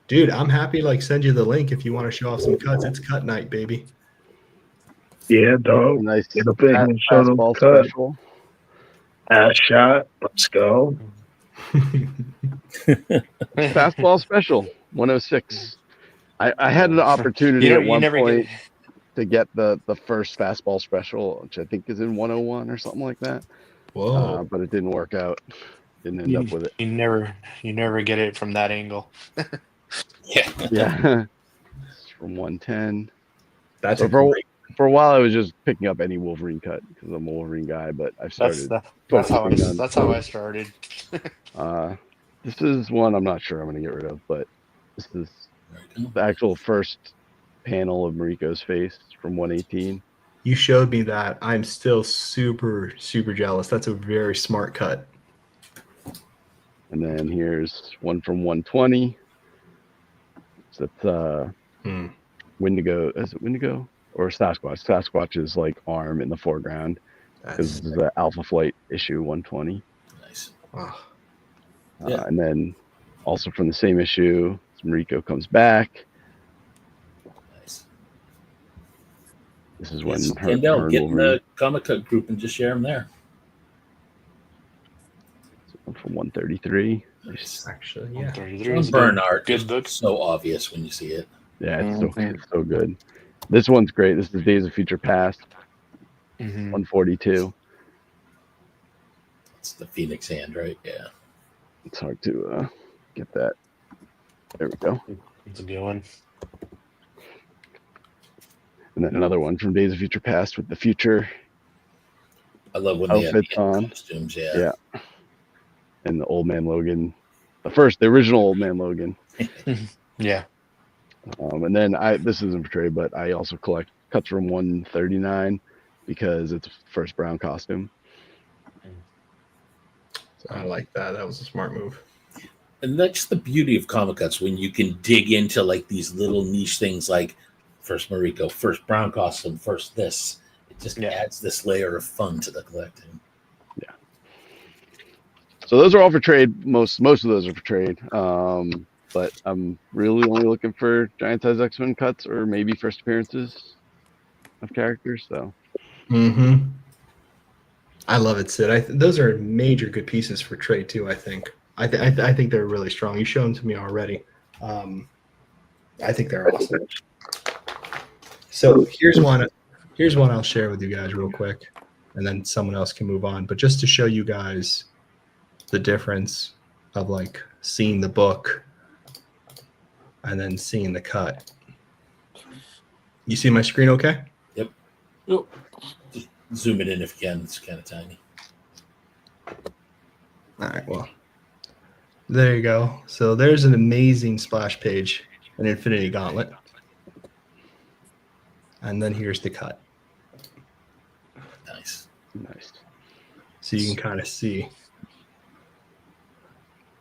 Dude, I'm happy. Like, send you the link if you want to show off some cuts. It's cut night, baby. Yeah, dog. Nice. Get a big one, show them fastball cut. special. Ass shot. Let's go. Fastball special. 106. I had an opportunity at one point to get the first fastball special, which I think is in 101 or something like that. Whoa. But it didn't work out. Didn't end up with it. You never get it from that angle. Yeah. Yeah. It's from 110. That's So a great. for a while I was just picking up any Wolverine cut because I'm a Wolverine guy, but I've started. That's how I started. This is one I'm not sure I'm going to get rid of, but this is the actual first panel of Mariko's face from 118. You showed me that. I'm still super, super jealous. That's a very smart cut. And then here's one from 120. So that's Wendigo. Is it Wendigo or Sasquatch? Sasquatch's like arm in the foreground because this is the Alpha Flight issue 120. Nice. Wow. Yeah. And then also from the same issue, Mariko comes back. Nice. This is when Yes, her get in Wolverine. the comic cut group and just share them there. From 133. Nice. Actually, yeah. John Byrne art, good book. So obvious when you see it. Yeah, it's so good. This one's great. This is Days of Future Past. 142. It's the Phoenix hand, right? Yeah. It's hard to get that. There we go. It's a good one. And then another one from Days of Future Past with the future I love when they have outfits the on. costumes. Yeah. and the Old Man Logan, the original Old Man Logan. Yeah. And then this isn't for trade, but I also collect cuts from 139 because it's first Brown costume. I like that. That was a smart move. And that's the beauty of comic cuts, when you can dig into like these little niche things like first Mariko, first Brown costume, first this. It just adds this layer of fun to the collecting. Yeah. So those are all for trade. Most of those are for trade. But I'm really only looking for giant size X-Men cuts or maybe first appearances of characters. So. Mm-hmm. I love it, Sid. Those are major good pieces for trade too. I think. I think they're really strong. You showed them to me already. I think they're awesome. So here's one I'll share with you guys real quick, and then someone else can move on. But just to show you guys the difference of like seeing the book and then seeing the cut. You see my screen okay? Yep. Just zoom it in if you can. It's kind of tiny. All right, well, there you go. So there's an amazing splash page, an Infinity Gauntlet. And then here's the cut. Nice. So you can kind of see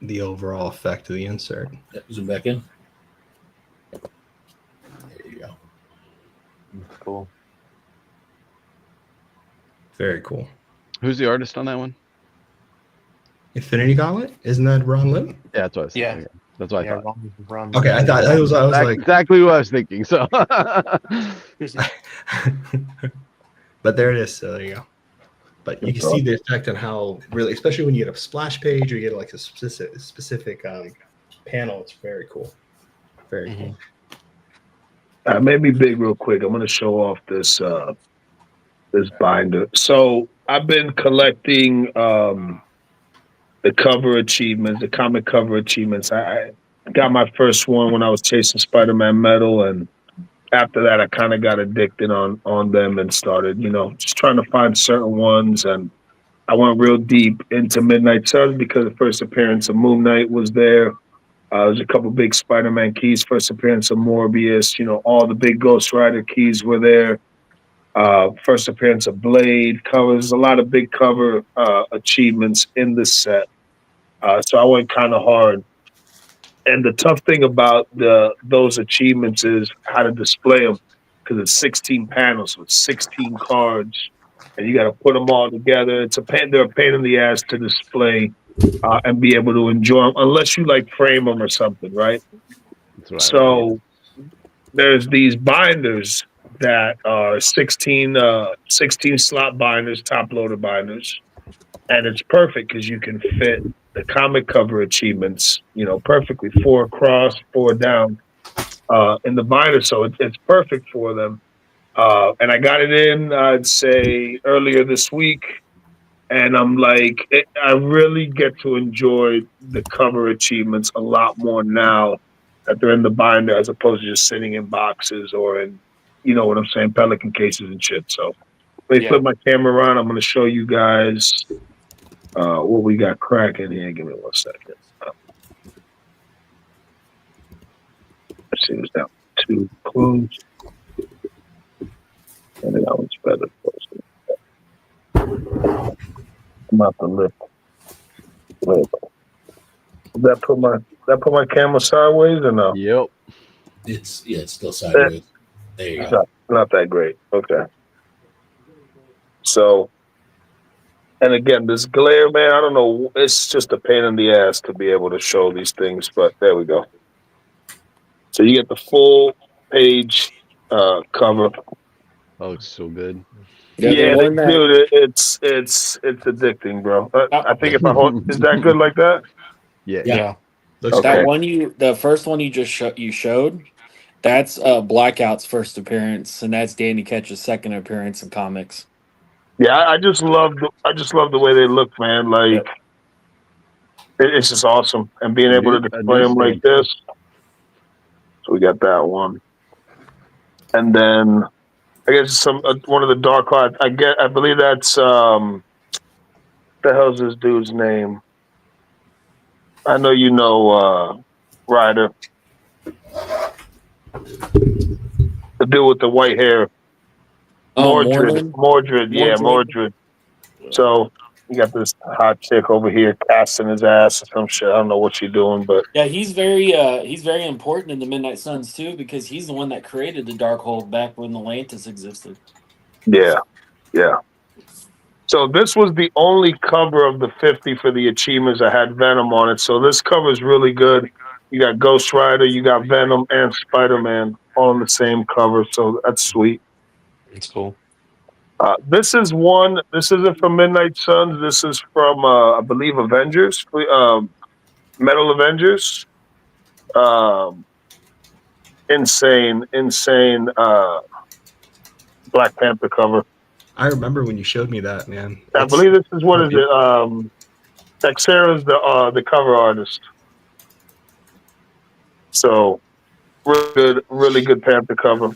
the overall effect of the insert. Yep, zoom back in. There you go. Cool. Very cool. Who's the artist on that one? Infinity Gauntlet? Isn't that Ron Lim? Yeah, that's what I was thinking. Yeah. That's what I thought. Ron. Okay, I thought I was like exactly who I was thinking. So, but there it is. So there you go. But you can see the effect on how really, especially when you get a splash page or you get like a specific panel. It's very cool. Very cool. Maybe big real quick. I'm going to show off this this binder. So I've been collecting the cover achievements, the comic cover achievements. I got my first one when I was chasing Spider-Man Metal, and after that, I kind of got addicted on them and started, just trying to find certain ones. And I went real deep into Midnight Suns because the first appearance of Moon Knight was there. There's a couple big Spider-Man keys, first appearance of Morbius. All the big Ghost Rider keys were there. First appearance of Blade covers, a lot of big cover achievements in this set. So I went kind of hard. And the tough thing about those achievements is how to display them, because it's 16 panels with 16 cards, and you got to put them all together. They're a pain in the ass to display and be able to enjoy them, unless you like frame them or something, right? So there's these binders that are 16 slot binders, top loader binders, and it's perfect because you can fit the comic cover achievements, perfectly, 4 across, 4 down in the binder. So it's perfect for them. And I got it in, I'd say, earlier this week. And I'm like, I really get to enjoy the cover achievements a lot more now that they're in the binder, as opposed to just sitting in boxes or in, what I'm saying, Pelican cases and shit. So let me flip my camera around. I'm going to show you guys what we got cracking here. Give me 1 second. Let's see, it's down too close. And that one's better. I'm out the lift. Wait. Did that put my camera sideways or no? Yep. It's still sideways. There you go. Not that great. Okay. So, and again, this glare, man, I don't know. It's just a pain in the ass to be able to show these things, but there we go. So you get the full page cover. That looks so good. Yeah, dude, it's addicting, bro. I think if I hold, is that good like that? Yeah. Okay. That one the first one you just showed, that's Blackout's first appearance, and that's Danny Ketch's second appearance in comics. Yeah, I just love the way they look, man. Like, it's just awesome, and being able to display them like this. So we got that one, and then I guess one of the Dark Cloud. I believe that's the hell's this dude's name? I know you know Ryder. The dude with the white hair. Oh, Mordred, yeah, Mordred. So you got this hot chick over here casting his ass or some shit. I don't know what she's doing, but Yeah, he's very important in the Midnight Suns too, because he's the one that created the Darkhold back when Atlantis existed. yeah. So this was the only cover of the 50 for the achievements that had Venom on it. So this cover is really good. You got Ghost Rider, you got Venom, and Spider-Man all on the same cover. So that's sweet. It's cool. This isn't from Midnight Suns. This is from, I believe, Avengers, Metal Avengers. Insane Black Panther cover. I remember when you showed me that, man. I believe this is, what is it? Texera's the cover artist. So really good Panther cover.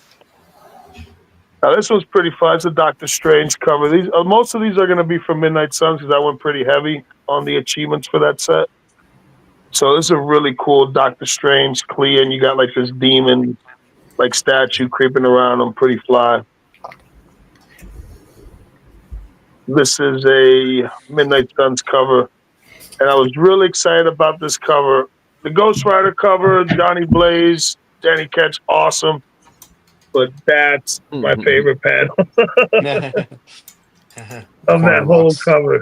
Now this one's pretty fun. It's a Doctor Strange cover. These most of these are going to be from Midnight Suns because I went pretty heavy on the achievements for that set. So this is a really cool Doctor Strange Clea, and you got like this demon like statue creeping around him, pretty fly. This is a Midnight Suns cover, and I was really excited about this cover. The Ghost Rider cover, Johnny Blaze, Danny Ketch, awesome. But that's my favorite panel of that whole cover.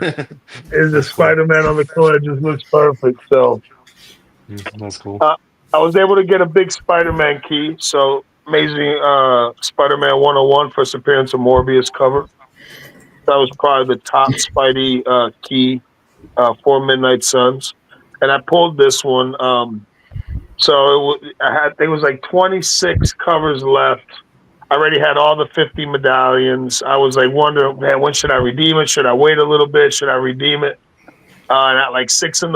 Is the Spider-Man on the corner. Just looks perfect. So that's cool. I was able to get a big Spider-Man key. So amazing Spider-Man 101 first appearance of Morbius cover. That was probably the top Spidey key for Midnight Suns. And I pulled this one. So it was like 26 covers left. I already had all the 50 medallions. I was like wondering, man, when should I redeem it? Should I wait a little bit? Should I redeem it? And at like 6 a.m,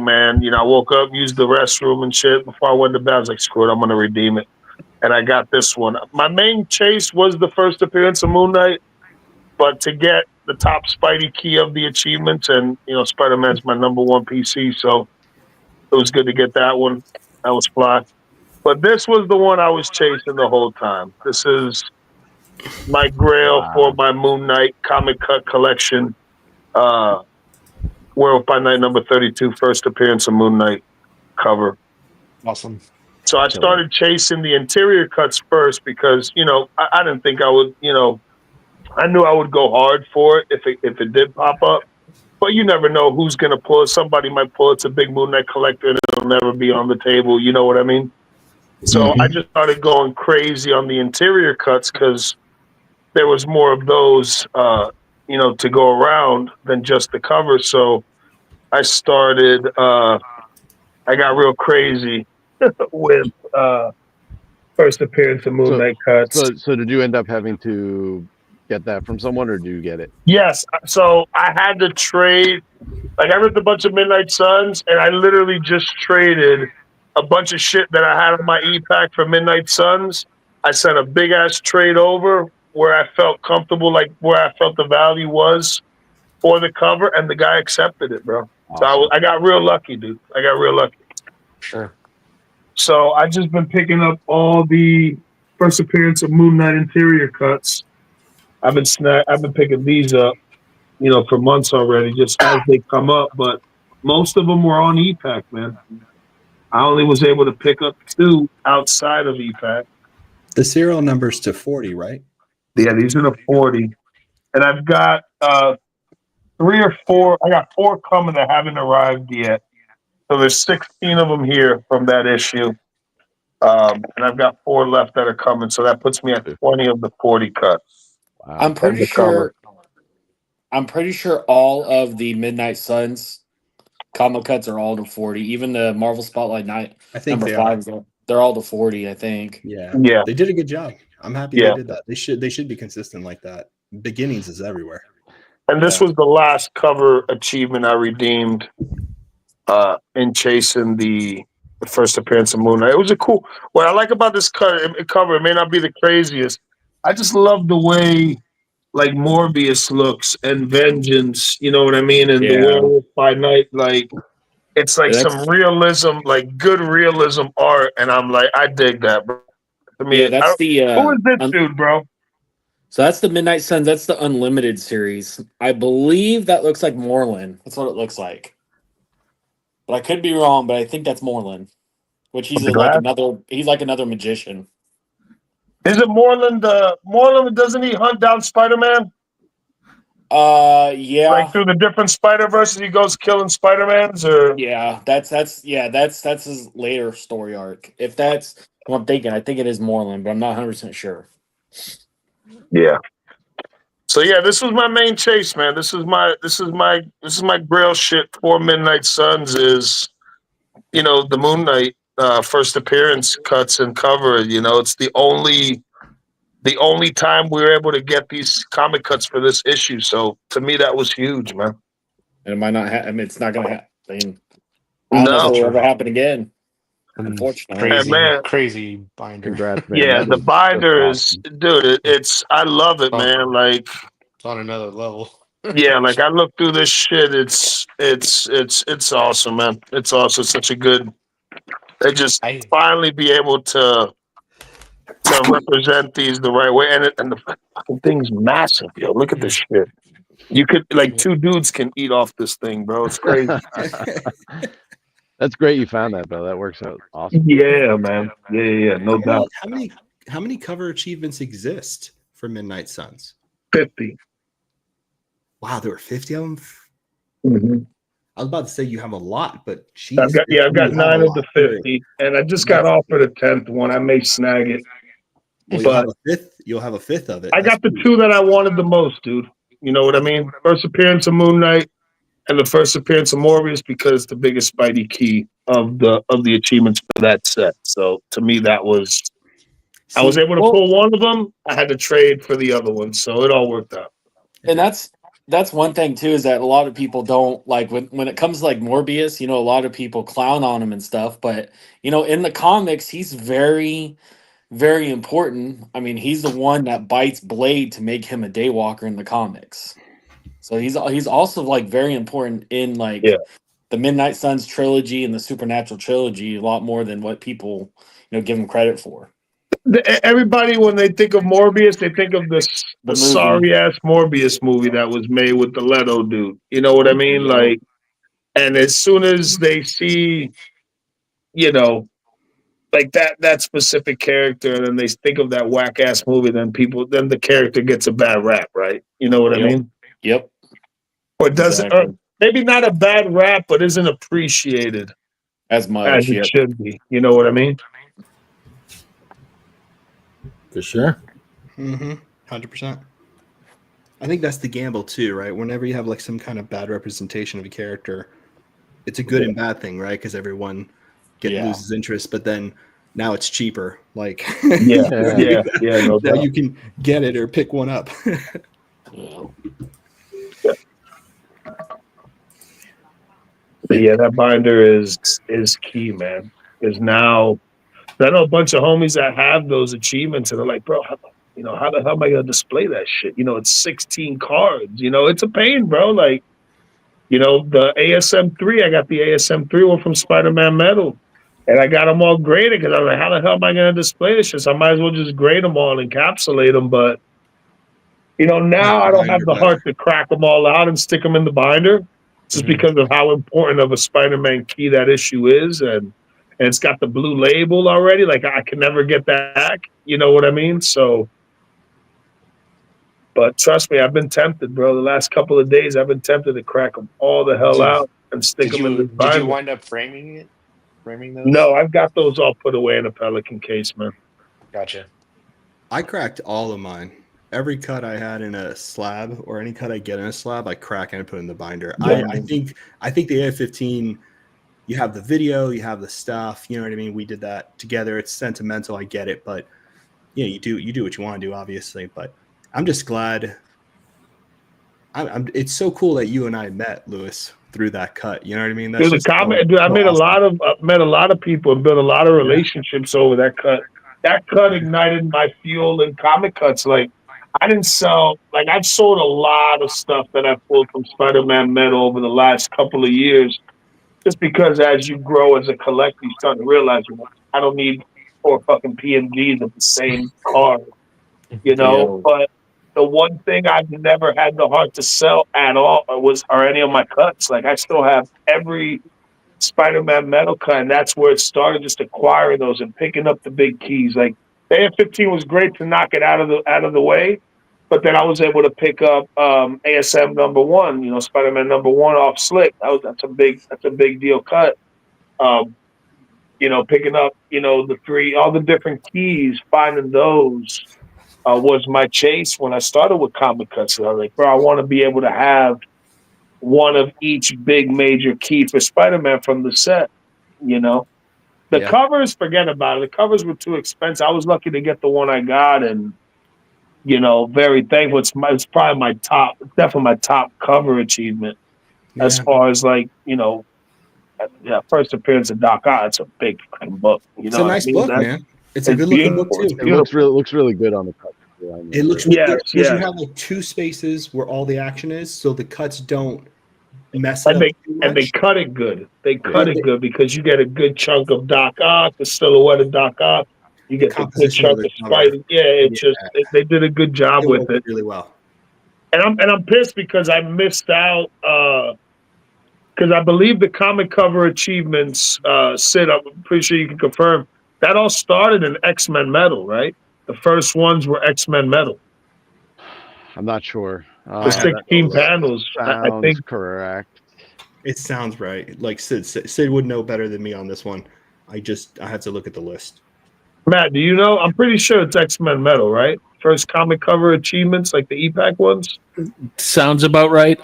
man, I woke up, used the restroom and shit. Before I went to bed, I was like, screw it, I'm going to redeem it. And I got this one. My main chase was the first appearance of Moon Knight, but to get the top Spidey key of the achievements, and, Spider-Man's my number one PC, so it was good to get that one. That was fly. But this was the one I was chasing the whole time. This is my grail for my Moon Knight comic cut collection. Werewolf by Night number 32, first appearance of Moon Knight cover. Awesome. So I started chasing the interior cuts first because, I didn't think I would, I knew I would go hard for it if it did pop up. But you never know who's going to pull it. Somebody might pull it. It's a big Moon Knight collector and it'll never be on the table. You know what I mean? So I just started going crazy on the interior cuts because there was more of those, to go around than just the cover. So I started, I got real crazy with first appearance of Moon Knight cuts. So did you end up having to get that from someone, or do you get it? Yes. So I had to trade. Like, I ripped a bunch of Midnight Suns, and I literally just traded a bunch of shit that I had on my e-pack for Midnight Suns. I sent a big ass trade over where I felt comfortable, like where I felt the value was for the cover, and the guy accepted it, bro. Awesome. So I got real lucky, dude. I got real lucky. Sure. So I just been picking up all the first appearance of Moon Knight interior cuts. I've been picking these up, for months already, just as they come up. But most of them were on e-pack, man. I only was able to pick up 2 outside of e-pack. The serial number's to 40, right? Yeah, these are the 40. And I've got 3 or 4. I got 4 coming that haven't arrived yet. So there's 16 of them here from that issue. And I've got 4 left that are coming. So that puts me at 20 of the 40 cuts. Wow. I'm pretty sure all of the Midnight Suns comic cuts are all to 40. Even the Marvel Spotlight Night I think number 5, they're all to 40, I think. Yeah. They did a good job. I'm happy they did that. They should be consistent like that. Beginnings is everywhere. And this was the last cover achievement I redeemed in chasing the first appearance of Moon Knight. It was a cool. What I like about this cover, it may not be the craziest. I just love the way like Morbius looks and Vengeance, you know what I mean? And the Werewolf by Night, like It's like That's- some realism, like good realism art, and I'm like, I dig that, bro. I mean, yeah, that's the who is this dude, bro? so that's the Midnight Suns. That's the Unlimited series. I believe that looks like Moreland. That's what it looks like. But I could be wrong. But I think that's Moreland, which he's The like glass? another. He's like another magician. Is it Moreland? Moreland, doesn't he hunt down Spider-Man? Yeah, Like through the different Spider-Verses, he goes killing Spider-Mans, or yeah. That's his later story arc. If that's what I'm thinking, I think it is Moreland, but I'm not 100% sure. yeah. So yeah, this was my main chase, man. This is my grail shit for Midnight Suns is, the Moon Knight first appearance cuts and cover. It's the only time we were able to get these comic cuts for this issue. So to me, that was huge, man. And it might not. I mean, it's not gonna happen. I don't know if No, it'll ever happen again. And Unfortunately, And man, crazy binder. Congrats, man. yeah, That the is binder awesome. is, dude. I love it, Oh. man. Like, It's on another level. yeah, like I look through this shit. It's awesome, man. It's awesome. Such a good. They just finally be able to represent these the right way, and the fucking thing's massive, yo. Look at this shit. You could like two dudes can eat off this thing, bro. It's crazy. That's great you found that, Bill. That works out awesome. Yeah, man. Yeah, no doubt. How many cover achievements exist for Midnight Suns? 50. Wow, there were 50 of them. Mm-hmm. I was about to say you have a lot, but geez, I've got 9 of the 50, and I just got offered a 10th one. I may snag it. Well, But you'll have a fifth of it. I got the two that I wanted the most, dude. You know what I mean? First appearance of Moon Knight and the first appearance of Morbius, because it's the biggest Spidey key of the achievements for that set. So to me, that was I was able to pull one of them. I had to trade for the other one, so it all worked out. and that's one thing too, is that a lot of people don't like when it comes to like Morbius. A lot of people clown on him and stuff, but in the comics, he's very, very important. I mean, he's the one that bites Blade to make him a Daywalker in the comics. So he's also like very important in like the Midnight Suns trilogy and the Supernatural trilogy a lot more than what people give him credit for. Everybody, when they think of Morbius, they think of the sorry ass Morbius movie that was made with the Leto dude. You know what I mean? Yeah. Like, and as soon as they see, like that specific character, and then they think of that whack ass movie, then the character gets a bad rap, right? You know what I mean? Yep. Or doesn't, or maybe not a bad rap, but isn't appreciated as much as it should be. You know what I mean? For sure. 100%. I think that's the gamble too, right? Whenever you have like some kind of bad representation of a character, it's a good and bad thing, right? Because everyone loses interest, but then now it's cheaper. Like, no now doubt. you can get it or pick one up. But yeah, that binder is key, man. Because now I know a bunch of homies that have those achievements, and they're like, bro, how the hell am I gonna display that shit? It's 16 cards. It's a pain, bro. Like, the ASM3, I got the ASM3 one from Spider-Man Metal, and I got them all graded because I was like, how the hell am I gonna display this shit? So I might as well just grade them all and encapsulate them. But now I don't have the heart to crack them all out and stick them in the binder, just because of how important of a Spider-Man key that issue is, and it's got the blue label already. Like, I can never get that back. You know what I mean? So, but trust me, I've been tempted, bro. The last couple of days, I've been tempted to crack them all the hell out and stick them in the binder. Did you wind up framing it? Framing those? No, I've got those all put away in a Pelican case, man. Gotcha. I cracked all of mine. Every cut I had in a slab, or any cut I get in a slab, I crack and I put in the binder. Yeah. I think the AF-15, you have the video, you have the stuff. You know what I mean? We did that together. It's sentimental. I get it, but you do what you want to do, obviously. But I'm just glad. It's so cool that you and I met, Lewis, through that cut. You know what I mean? That's Dude, I met a lot of people and built a lot of relationships over that cut. That cut ignited my fuel in comic cuts. Like, I didn't sell, like, I've sold a lot of stuff that I pulled from Spider-Man Metal over the last couple of years. just because as you grow as a collector, you start to realize, I don't need 4 fucking PMGs of the same card, Yeah. But the one thing I've never had the heart to sell at all are any of my cuts. Like I still have every Spider-Man metal cut, and that's where it started, just acquiring those and picking up the big keys. Like the AF-15 was great to knock it out of the way, but then I was able to pick up ASM #1, Spider-Man #1 off Slick. That's a big deal cut. Picking up all the different keys, finding those was my chase when I started with comic cuts. So I was like, bro, I want to be able to have one of each big major key for Spider-Man from the set. The covers, forget about it. The covers were too expensive. I was lucky to get the one I got, and very thankful. It's probably definitely my top cover achievement as far as first appearance of Doc Ock. It's a big fucking book. It's a nice book, man. It's a good looking book too. It looks really good on the cover. It looks yes. You have like 2 spaces where all the action is, so the cuts don't mess it up too much. And they cut it good. They cut it good because you get a good chunk of Doc Ock, the silhouette of Doc Ock. You get the good chunk of Spidey. Yeah, they did a good job with it really well. And I'm pissed because I missed out. Because I believe the comic cover achievements, Sid, I'm pretty sure you can confirm, that all started in X-Men Metal, right? The first ones were X-Men Metal. I'm not sure. The 16 panels, I think. Correct. It sounds right. Like Sid would know better than me on this one. I have to look at the list. Matt, do you know? I'm pretty sure it's X-Men Metal, right? First comic cover achievements, like the EPAC ones? Sounds about right.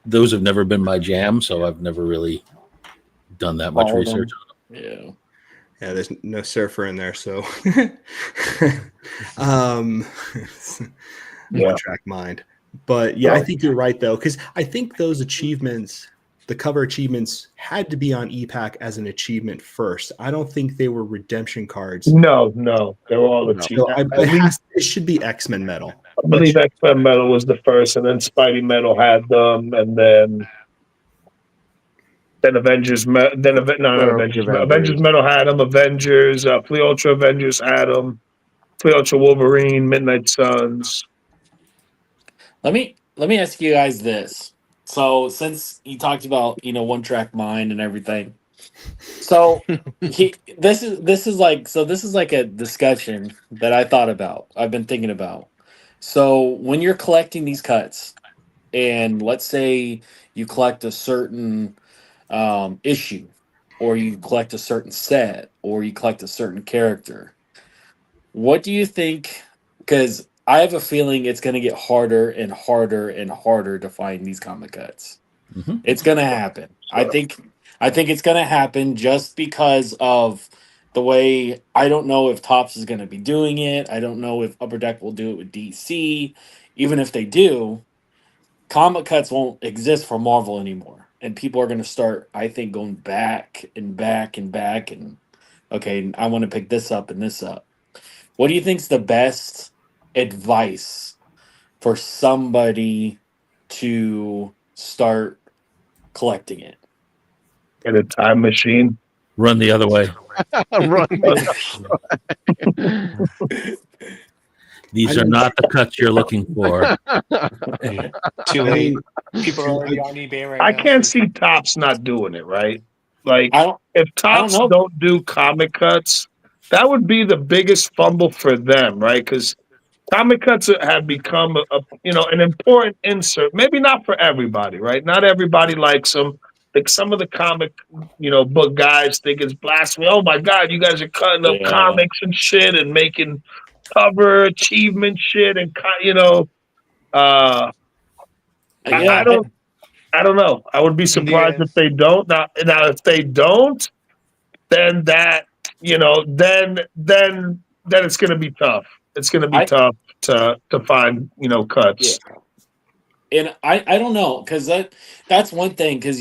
Those have never been my jam, so I've never really done that much research on them. Yeah, there's no surfer in there, so one track mind. But yeah, I think you're right though, because I think those achievements, the cover achievements, had to be on EPAC as an achievement first. I don't think they were redemption cards. No, they were all achievements. So it should be X-Men Metal. I believe X-Men Metal was the first, and then Spidey Metal had them, and then Avengers. Avengers Metal had them. Avengers, Flea Ultra Avengers had them. Flea Ultra Wolverine, Midnight Suns. Let me ask you guys this. So since you talked about one track mind and everything, so this is like a discussion that I thought about. I've been thinking about. So when you're collecting these cuts, and let's say you collect a certain issue, or you collect a certain set, or you collect a certain character, what do you think? Because I have a feeling it's going to get harder and harder and harder to find these comic cuts. Mm-hmm. It's going to happen. I think it's going to happen just because of the way. I don't know if Topps is going to be doing it. I don't know if Upper Deck will do it with DC. Even if they do, comic cuts won't exist for Marvel anymore. And people are going to start, I think, going back and back and back. And, okay, I want to pick this up and this up. What do you think's the best advice for somebody to start collecting it? Get a time machine. Run the other way. These are not the cuts you're looking for. Too late. People are already on eBay right now. I can't see Topps not doing it, right? Like, if Topps don't do comic cuts, that would be the biggest fumble for them, right? Because comic cuts have become an important insert. Maybe not for everybody, right? Not everybody likes them. Like some of the comic, book guys think it's blasphemy. Oh my God, you guys are cutting up comics and shit and making cover achievement shit and I don't know. I would be surprised if they don't. Now if they don't, then that then it's going to be tough. It's going to be tough to find cuts. Yeah. And I don't know, because that's one thing, because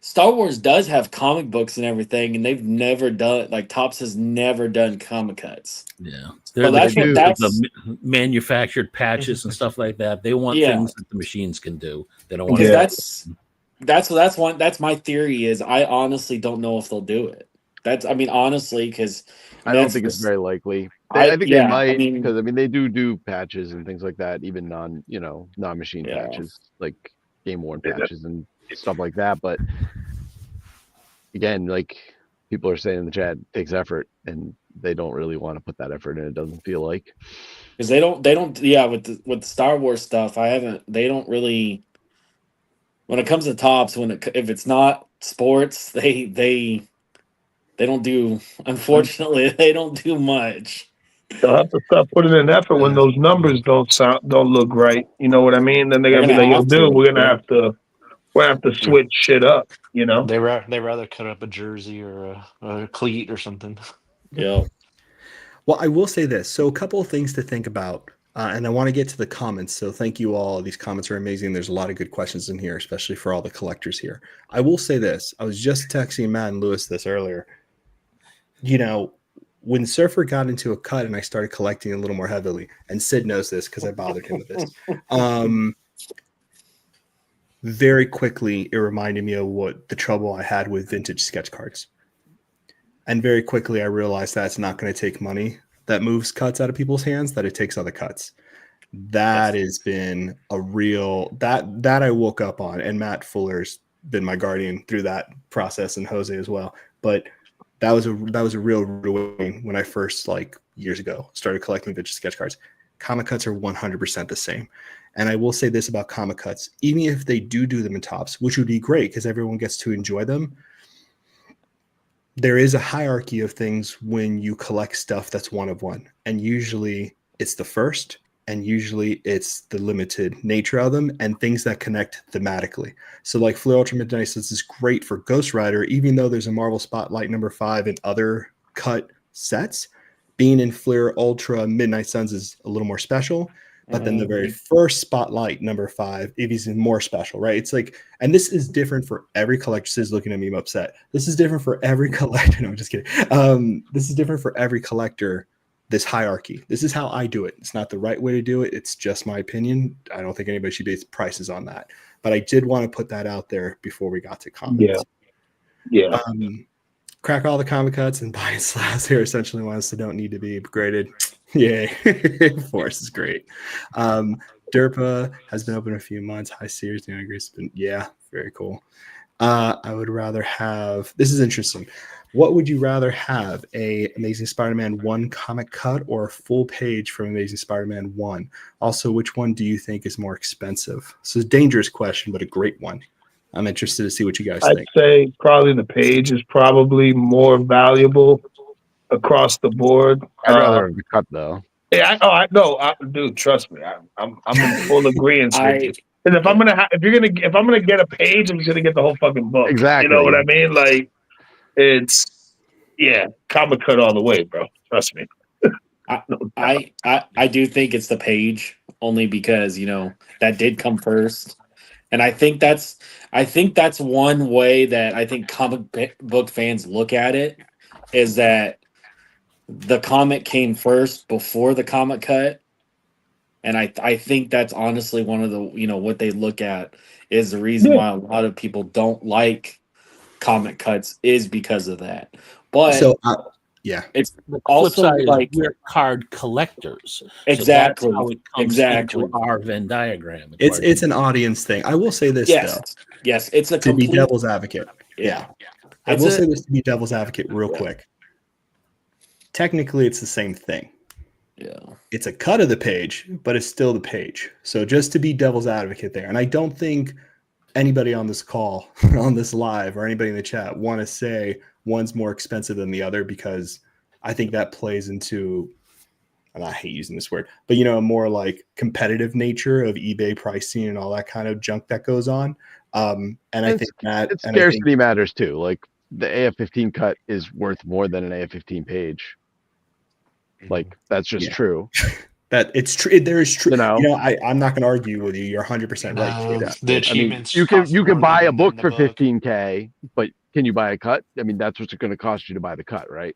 Star Wars does have comic books and everything, and they've never done, like, Topps has never done comic cuts. Yeah, that's the manufactured patches and stuff like that. They want things that the machines can do. They don't want that's That's my theory. Is I honestly don't know if they'll do it. Honestly, because I don't think it's very likely. I think they yeah, I might mean, because they do patches and things like that, even non-machine yeah. patches like game worn Yeah. patches and stuff like that. But again, like people are saying in the chat, it takes effort, and they don't really want to put that effort in. It doesn't feel like. Because they don't yeah, with the Star Wars stuff, they don't really, when it comes to tops, if it's not sports, they don't do, unfortunately, they don't do much. They'll have to start putting in effort when those numbers don't look right. You know what I mean? Then they're They're gonna be gonna like, "Yo, have dude, to. Yeah. we're gonna have to switch shit up." You know? They rather cut up a jersey or a cleat or something. Yeah. Well, I will say this. So a couple of things to think about, and I want to get to the comments. So thank you all. These comments are amazing. There's a lot of good questions in here, especially for all the collectors here. I will say this. I was just texting Matt and Lewis this earlier. You know, when Surfer got into a cut and I started collecting a little more heavily, and Sid knows this because I bothered him with this. Very quickly, it reminded me of what the trouble I had with vintage sketch cards. And very quickly, I realized that's not going to take money that moves cuts out of people's hands, that it takes other cuts. That has been a real, that I woke up on. And Matt Fuller's been my guardian through that process, and Jose as well. But that was a real ruin when I first, like years ago, started collecting vintage sketch cards. Comic cuts are 100% the same. And I will say this about comic cuts, even if they do them in tops, which would be great because everyone gets to enjoy them, there is a hierarchy of things when you collect stuff that's one of one. And usually it's the first, and usually it's the limited nature of them and things that connect thematically. So like Flair Ultra Midnight Suns is great for Ghost Rider, even though there's a Marvel Spotlight #5 and other cut sets. Being in Flair Ultra Midnight Suns is a little more special. But then the very first Spotlight #5, it is even more special, right? It's like, and this is different for every collector. Sis looking at me, I'm upset. This is different for every collector. No, I'm just kidding. This is different for every collector, this hierarchy. This is how I do it. It's not the right way to do it. It's just my opinion. I don't think anybody should base prices on that. But I did want to put that out there before we got to comments. Yeah. Crack all the comic cuts and buy slabs here. Essentially ones that don't need to be graded. Yay. Force is great. Derpa has been open a few months. High Series, yeah, very cool. I would rather have, this is interesting. What would you rather have, a Amazing Spider-Man 1 comic cut or a full page from Amazing Spider-Man 1? Also, which one do you think is more expensive? So it's a dangerous question, but a great one. I'm interested to see what you guys think. I'd say probably the page is probably more valuable across the board. I'd rather have the cut though. Yeah, I know, dude. Trust me, I'm in full agreement with you. And if I'm gonna get a page, I'm just gonna get the whole fucking book. Exactly. You know what I mean? Like, it's comic cut all the way, bro. Trust me. I do think it's the page, only because that did come first. And I think that's one way that I think comic book fans look at it, is that the comic came first before the comic cut. And I think that's honestly one of the, what they look at is the reason why a lot of people don't like comic cuts is because of that. But so yeah, it's the also flip side like we're card collectors. Exactly. So that's how it comes into our Venn diagram. It's an audience thing. I will say this though. Yes, it's a to be devil's advocate. Yeah. I will say this to be devil's advocate real quick. Technically, it's the same thing. Yeah. It's a cut of the page, but it's still the page. So just to be devil's advocate there. And I don't think anybody on this call, on this live, or anybody in the chat want to say one's more expensive than the other, because I think that plays into, and I hate using this word, but a more like competitive nature of eBay pricing and all that kind of junk that goes on. And I think that scarcity matters too. Like the AF-15 cut is worth more than an AF-15 page. Like that's just true. That it's true. There is true. I'm not going to argue with you. You're 100% right. The achievements. You can buy a book for $15K, but can you buy a cut? I mean, that's what's going to cost you to buy the cut, right?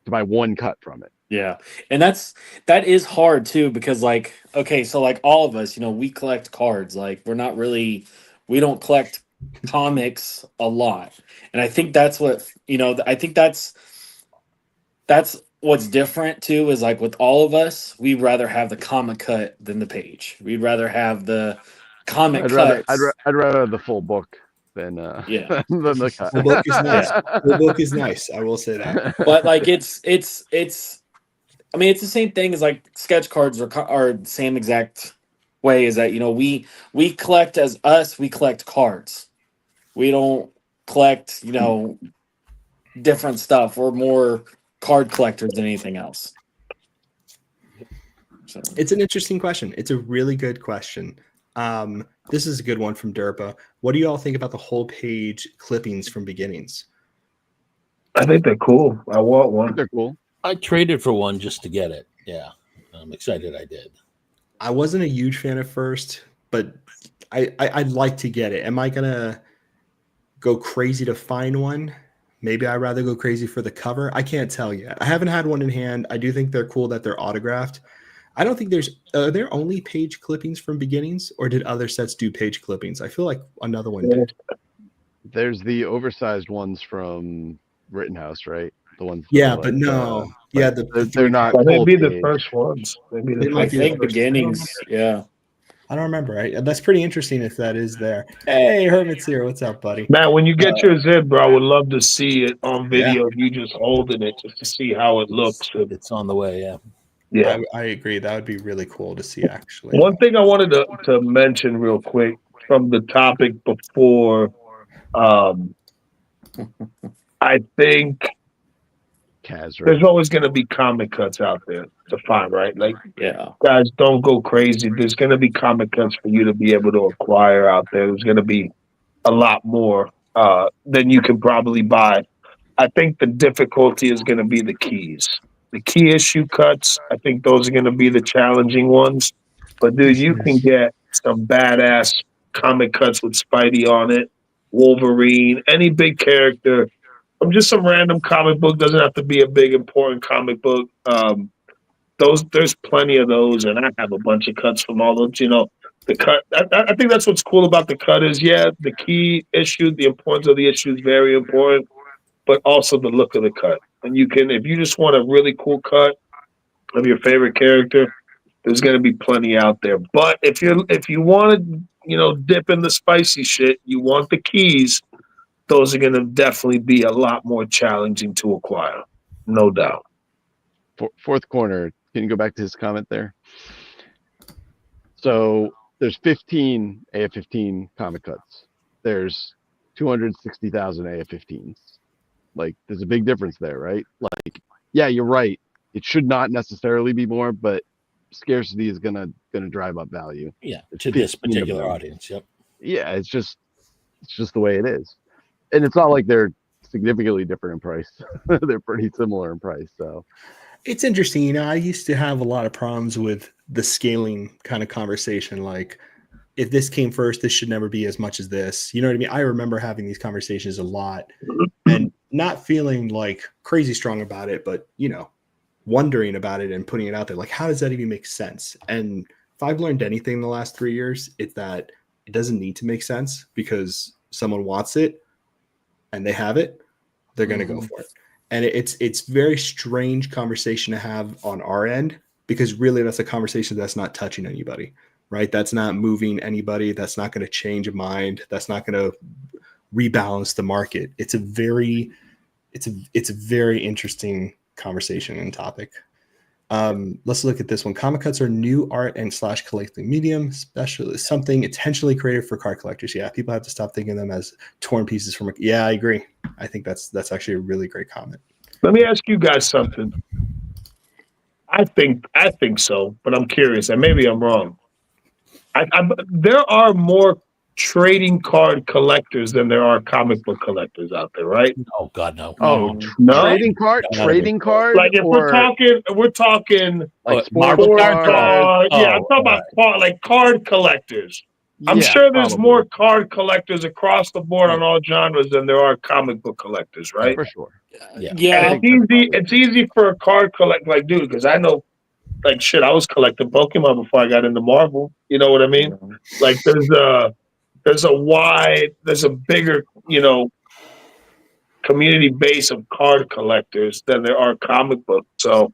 To buy one cut from it. Yeah. And that is hard too, because like, okay, so like all of us, we collect cards. Like we don't collect comics a lot, and I think that's what I think that's what's different too. Is like with all of us, we'd rather have the comic cut than the page. We'd rather have the comic cuts. I'd rather have the full book than Yeah. than the cut. The book is nice. Yeah. The book is nice. I will say that. But like it's I mean, it's the same thing as like sketch cards are the same exact way. Is that we collect as us, we collect cards. We don't collect different stuff. We're more card collectors than anything else. So. It's an interesting question. It's a really good question. This is a good one from Derpa. What do you all think about the whole page clippings from beginnings? I think they're cool. I want one. They're cool. I traded for one just to get it. Yeah, I'm excited I did. I wasn't a huge fan at first, but I'd like to get it. Am I gonna go crazy to find one? Maybe I'd rather go crazy for the cover. I can't tell yet. I haven't had one in hand. I do think they're cool that they're autographed. I don't think are there only page clippings from beginnings, or did other sets do page clippings? I feel like another one did. There's the oversized ones from Rittenhouse, right? The ones. Yeah, but no. Yeah, they're not. They'd be the page. first ones. I think beginnings. Yeah. I don't remember. Right? That's pretty interesting if that is there. Hey, Hermit's here. What's up, buddy? Matt, when you get yours in, bro, I would love to see it on video. You just holding it just to see how it looks. It's on the way. Yeah. Yeah, I agree. That would be really cool to see, actually. One thing I wanted to mention real quick from the topic before, I think there's always going to be comic cuts out there to find, right? Like, guys, don't go crazy. There's going to be comic cuts for you to be able to acquire out there. There's going to be a lot more than you can probably buy. I think the difficulty is going to be the keys. The key issue cuts, I think those are going to be the challenging ones. But, dude, you can get some badass comic cuts with Spidey on it, Wolverine, any big character. From just some random comic book, doesn't have to be a big, important comic book. There's plenty of those, and I have a bunch of cuts from all those. The cut. I think that's what's cool about the cut is, the key issue, the importance of the issue is very important, but also the look of the cut. And you can, if you just want a really cool cut of your favorite character, there's going to be plenty out there. But if you want to, dip in the spicy shit, you want the keys, those are going to definitely be a lot more challenging to acquire, no doubt. Fourth corner, can you go back to his comment there? So there's 15 AF-15 comic cuts. There's 260,000 AF-15s. Like, there's a big difference there, right? Like, yeah, you're right. It should not necessarily be more, but scarcity is gonna drive up value. Yeah, to this particular audience. Yep. Yeah, it's just the way it is, and it's not like they're significantly different in price. They're pretty similar in price. So it's interesting. I used to have a lot of problems with the scaling kind of conversation. Like, if this came first, this should never be as much as this. You know what I mean? I remember having these conversations a lot and not feeling like crazy strong about it, but, wondering about it and putting it out there. Like, how does that even make sense? And if I've learned anything in the last 3 years, it's that it doesn't need to make sense because someone wants it and they have it, they're going to go for it. And it's very strange conversation to have on our end, because really that's a conversation that's not touching anybody, right? That's not moving anybody. That's not going to change a mind. That's not going to rebalance the market. It's a very interesting conversation and topic. Let's look at this one. Comic cuts are new art and / collecting medium, especially something intentionally created for card collectors. Yeah, people have to stop thinking of them as torn pieces from. Yeah, I agree. I think that's actually a really great comment. Let me ask you guys something. I think so, but I'm curious, and maybe I'm wrong. There are more trading card collectors than there are comic book collectors out there, right? Oh God, no. Oh, no. Trading card. Like, if we're talking like Marvel card. Yeah, I'm talking about card collectors. I'm sure there's probably more card collectors across the board on all genres than there are comic book collectors, right? For sure. Yeah. And it's easy for a card collector, like, dude, because I know, like, shit, I was collecting Pokemon before I got into Marvel. You know what I mean? Like, there's a bigger, community base of card collectors than there are comic books. So,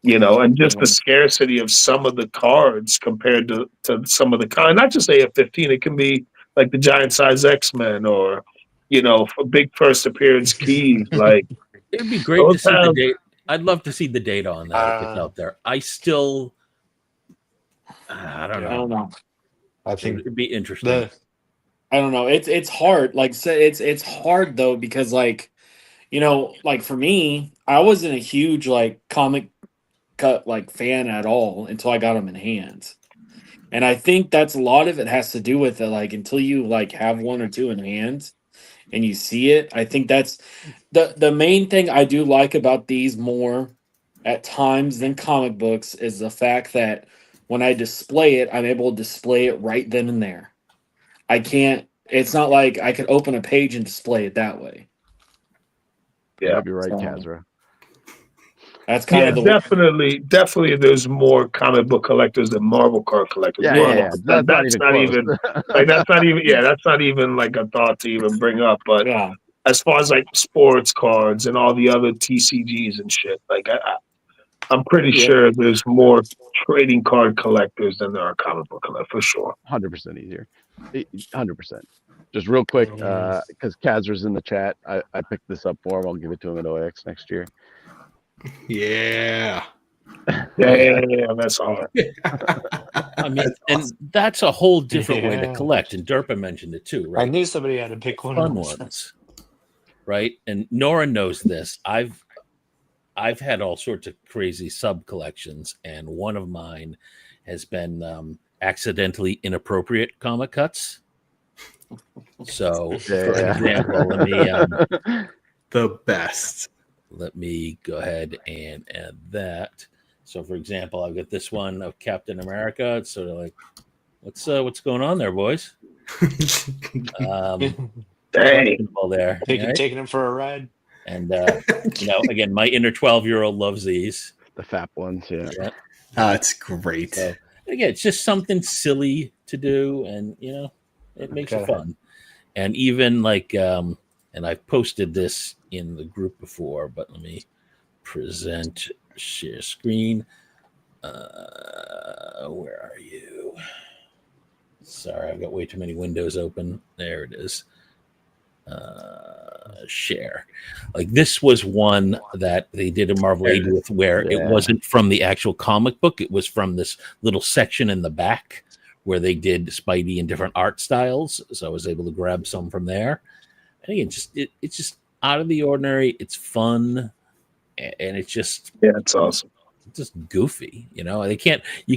and just the scarcity of some of the cards compared to some of the not just AF-15, it can be like the giant size X-Men or, a big first appearance keys. Like, It'd be great to those see the have, data. I'd love to see the data on that if it's out there. I still, I don't I don't know. know. I think It'd be interesting. I don't know. It's hard. Like, it's hard though because like, like for me, I wasn't a huge like comic cut like fan at all until I got them in hand. And I think that's a lot of it has to do with it. Like until you like have one or two in hand and you see it, I think that's the main thing I do like about these more at times than comic books is the fact that when I display it, I'm able to display it right then and there. I can't. It's not like I could open a page and display it that way. Yeah. Might be right, So- Kazra. That's kind yeah, of the definitely. There's more comic book collectors than Marvel card collectors. Yeah, Well, yeah. That's not even like that's not even that's not even like a thought to even bring up. But yeah. as far as like sports cards and all the other TCGs and shit, like I'm pretty Yeah. sure there's more trading card collectors than there are comic book collectors for sure. 100% easier. 100%. Just real quick, because Kazra's in the chat, I picked this up for him. I'll give it to him at OX next year. Yeah. Yeah, that's hard. I mean, That's and awesome. that's a whole different way to Yeah. collect. And Derpa mentioned it too, I right? knew somebody had to pick one Fun of those. ones, right? And Nora knows this. I've had all sorts of crazy sub collections, and one of mine has been accidentally inappropriate comic cuts. So, for example, The best. let me go ahead and add that. So, for example, I've got this one of Captain America. It's sort of like, what's going on there, boys? Dang. Questionable there, right? Taking him for a ride. And again, my inner 12-year-old loves these. The fat ones, yeah. Yeah. That's great. So again, it's just something silly to do, and it makes it fun. And even like, and I've posted this in the group before, but let me present, share screen. Where are you? Sorry, I've got way too many windows open. There it is. Share. Like this was one that they did a Marvel Age with where it wasn't from the actual comic book. It was from this little section in the back where they did Spidey in different art styles. So I was able to grab some from there. And again, it's just out of the ordinary. It's fun. And it's just, it's awesome. Just goofy. You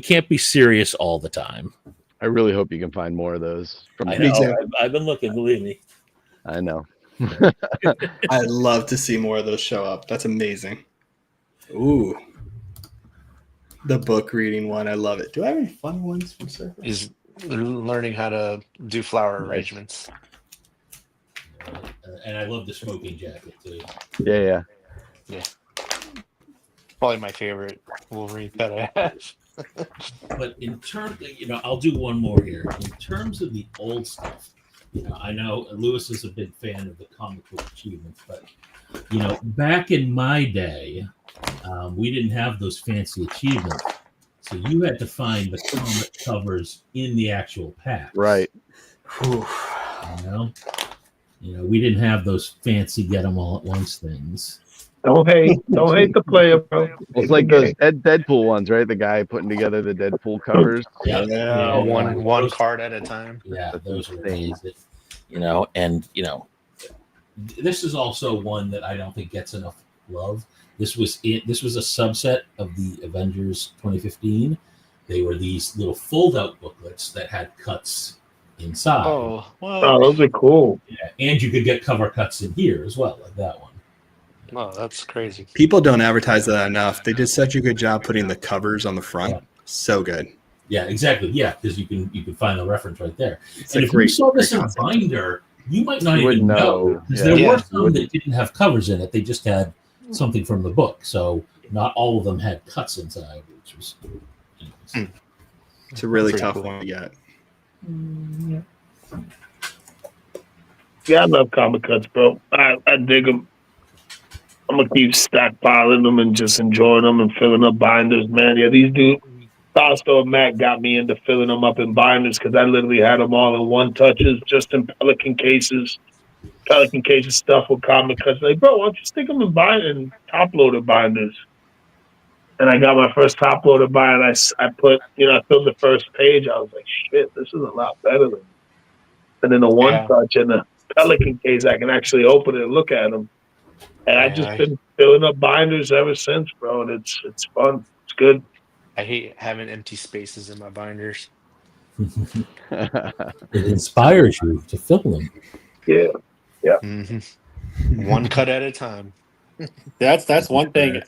can't be serious all the time. I really hope you can find more of those. I know. I've been looking, believe me. I know. I'd love to see more of those show up. That's amazing. Ooh. The book reading one. I love it. Do I have any fun ones from Surfer? He's learning how to do flower arrangements. And I love the smoking jacket too. Yeah. Probably my favorite Wolverine that I have. But in terms, I'll do one more here. In terms of the old stuff, I know Lewis is a big fan of the comic book achievements, but back in my day, we didn't have those fancy achievements, so you had to find the comic covers in the actual packs. Right. We didn't have those fancy get them all at once things. Don't hate the player, bro. It's like those Deadpool ones, right? The guy putting together the Deadpool covers. Yeah. One card at a time. Yeah, those are amazing. This is also one that I don't think gets enough love. This was a subset of the Avengers 2015. They were these little fold-out booklets that had cuts inside. Oh, well. Oh, those are cool. Yeah, and you could get cover cuts in here as well, like that one. Oh, that's crazy. People don't advertise that enough. They did such a good job putting the covers on the front. Yeah. So good. Yeah, exactly. Yeah, because you can find the reference right there. It's and a if great, you saw this great in a concept. binder, you might not You even wouldn't know. know. Because Yeah. there were Yeah. some that didn't have covers in it. They just had something from the book. So not all of them had cuts inside, which was It's a really Pretty tough cool. one to get. Yeah, I love comic cuts, bro. I dig them. I'm gonna keep stockpiling them and just enjoying them and filling up binders, man. Yeah, these dudes, Costo and Mac got me into filling them up in binders because I literally had them all in one touches, just in Pelican cases stuff with comic cuts. Like, bro, why don't you stick them in top loader binders? And I got my first top loader binder. I put, I filled the first page. I was like, shit, this is a lot better than in the one Yeah. touch in the Pelican case. I can actually open it and look at them. And I've just Yeah, been filling up binders ever since, bro. And it's fun. It's good. I hate having empty spaces in my binders. It inspires you to fill them. Yeah. One cut at a time. That's one thing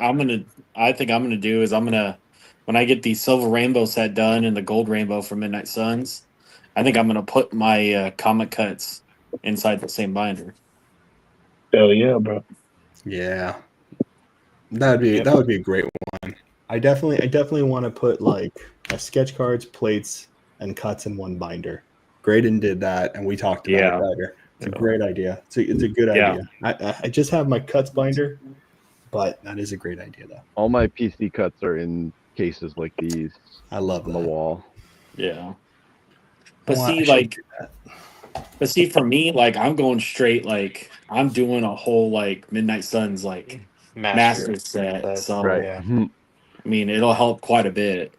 I think I'm gonna do is when I get the silver rainbow set done and the gold rainbow for Midnight Suns, I think I'm gonna put my comic cuts inside the same binder. Hell yeah, bro. Yeah, that would be a great one. I definitely want to put like my sketch cards, plates, and cuts in one binder. Graydon did that, and we talked about it later. It's a great idea. It's a good idea. I just have my cuts binder, but that is a great idea though. All my PC cuts are in cases like these. I love on the wall. Yeah. But see, for me, like I'm going straight, like I'm doing a whole like Midnight Suns like master set. So Right. Yeah. I mean, it'll help quite a bit.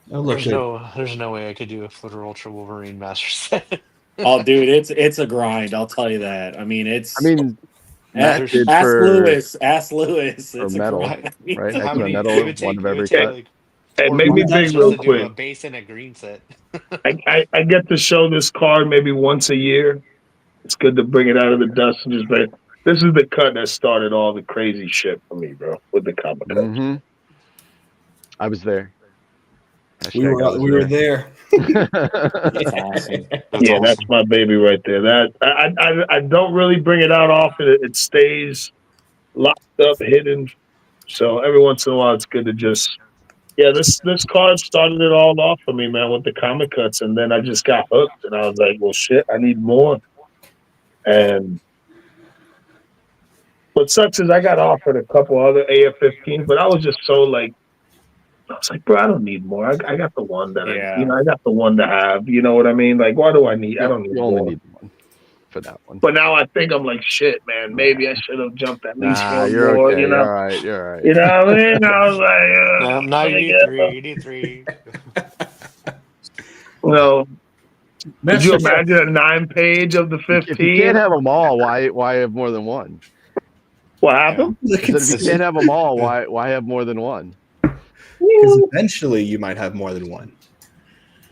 There's no way I could do a Footer Ultra Wolverine Master Set. Oh, dude, it's a grind. I'll tell you that. I mean, I mean, ask did Lewis. Ask Lewis. for It's a metal, grind. right? How X-Men many? metal, It would take, one of it every would take cut. like Hey, 4 make me months big just real to do quick. a base and a green set. I get to show this card maybe once a year. It's good to bring it out of the dust and just bring. This is the cut that started all the crazy shit for me, bro, with the comic cuts. Mm-hmm. I was there. We were there. That's awesome. That's my baby right there. That I don't really bring it out often. It stays locked up, hidden. So every once in a while, it's good to just. Yeah, this card started it all off for me, man, with the comic cuts, and then I just got hooked, and I was like, well, shit, I need more. And what sucks is I got offered a couple other AF-15s, but I was just so like, I was like, bro, I don't need more. I got the one that I got the one to have. You know what I mean? Like, why do I need? I don't need You more. only need one for that one. But now I think I'm like, shit, man. Maybe I should have jumped at least one you're more. okay. You know, You're all right. You're all right. you know what I mean? I was like, Now you need 3. You need 3. Well, could you imagine a 9-page of the 15? If you can't have them all, why have more than one? What happened? If you can't have them all, why have more than one? Because eventually you might have more than one.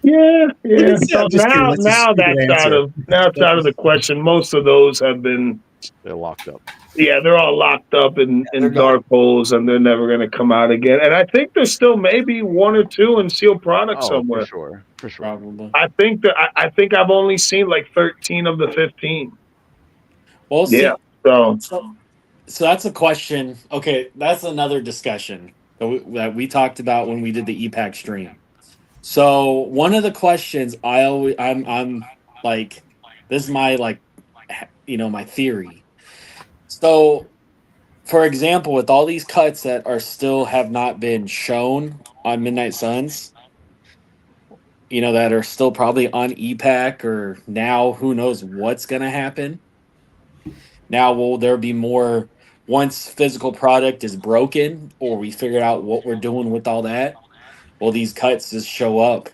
Yeah. So Just kidding. now that's out of the question. Most of those have been They're locked up. Yeah, they're all locked up in dark holes, and they're never going to come out again. And I think there's still maybe 1 or 2 in sealed product somewhere. For sure. Probably. I think I've only seen like 13 of the 15. Well, see, So so that's a question. Okay, that's another discussion that we talked about when we did the EPAC stream. So one of the questions I'm like, this is my like, my theory. So, for example, with all these cuts that are still have not been shown on Midnight Suns, that are still probably on EPAC or now, who knows what's going to happen. Now, will there be more once physical product is broken or we figure out what we're doing with all that? Will these cuts just show up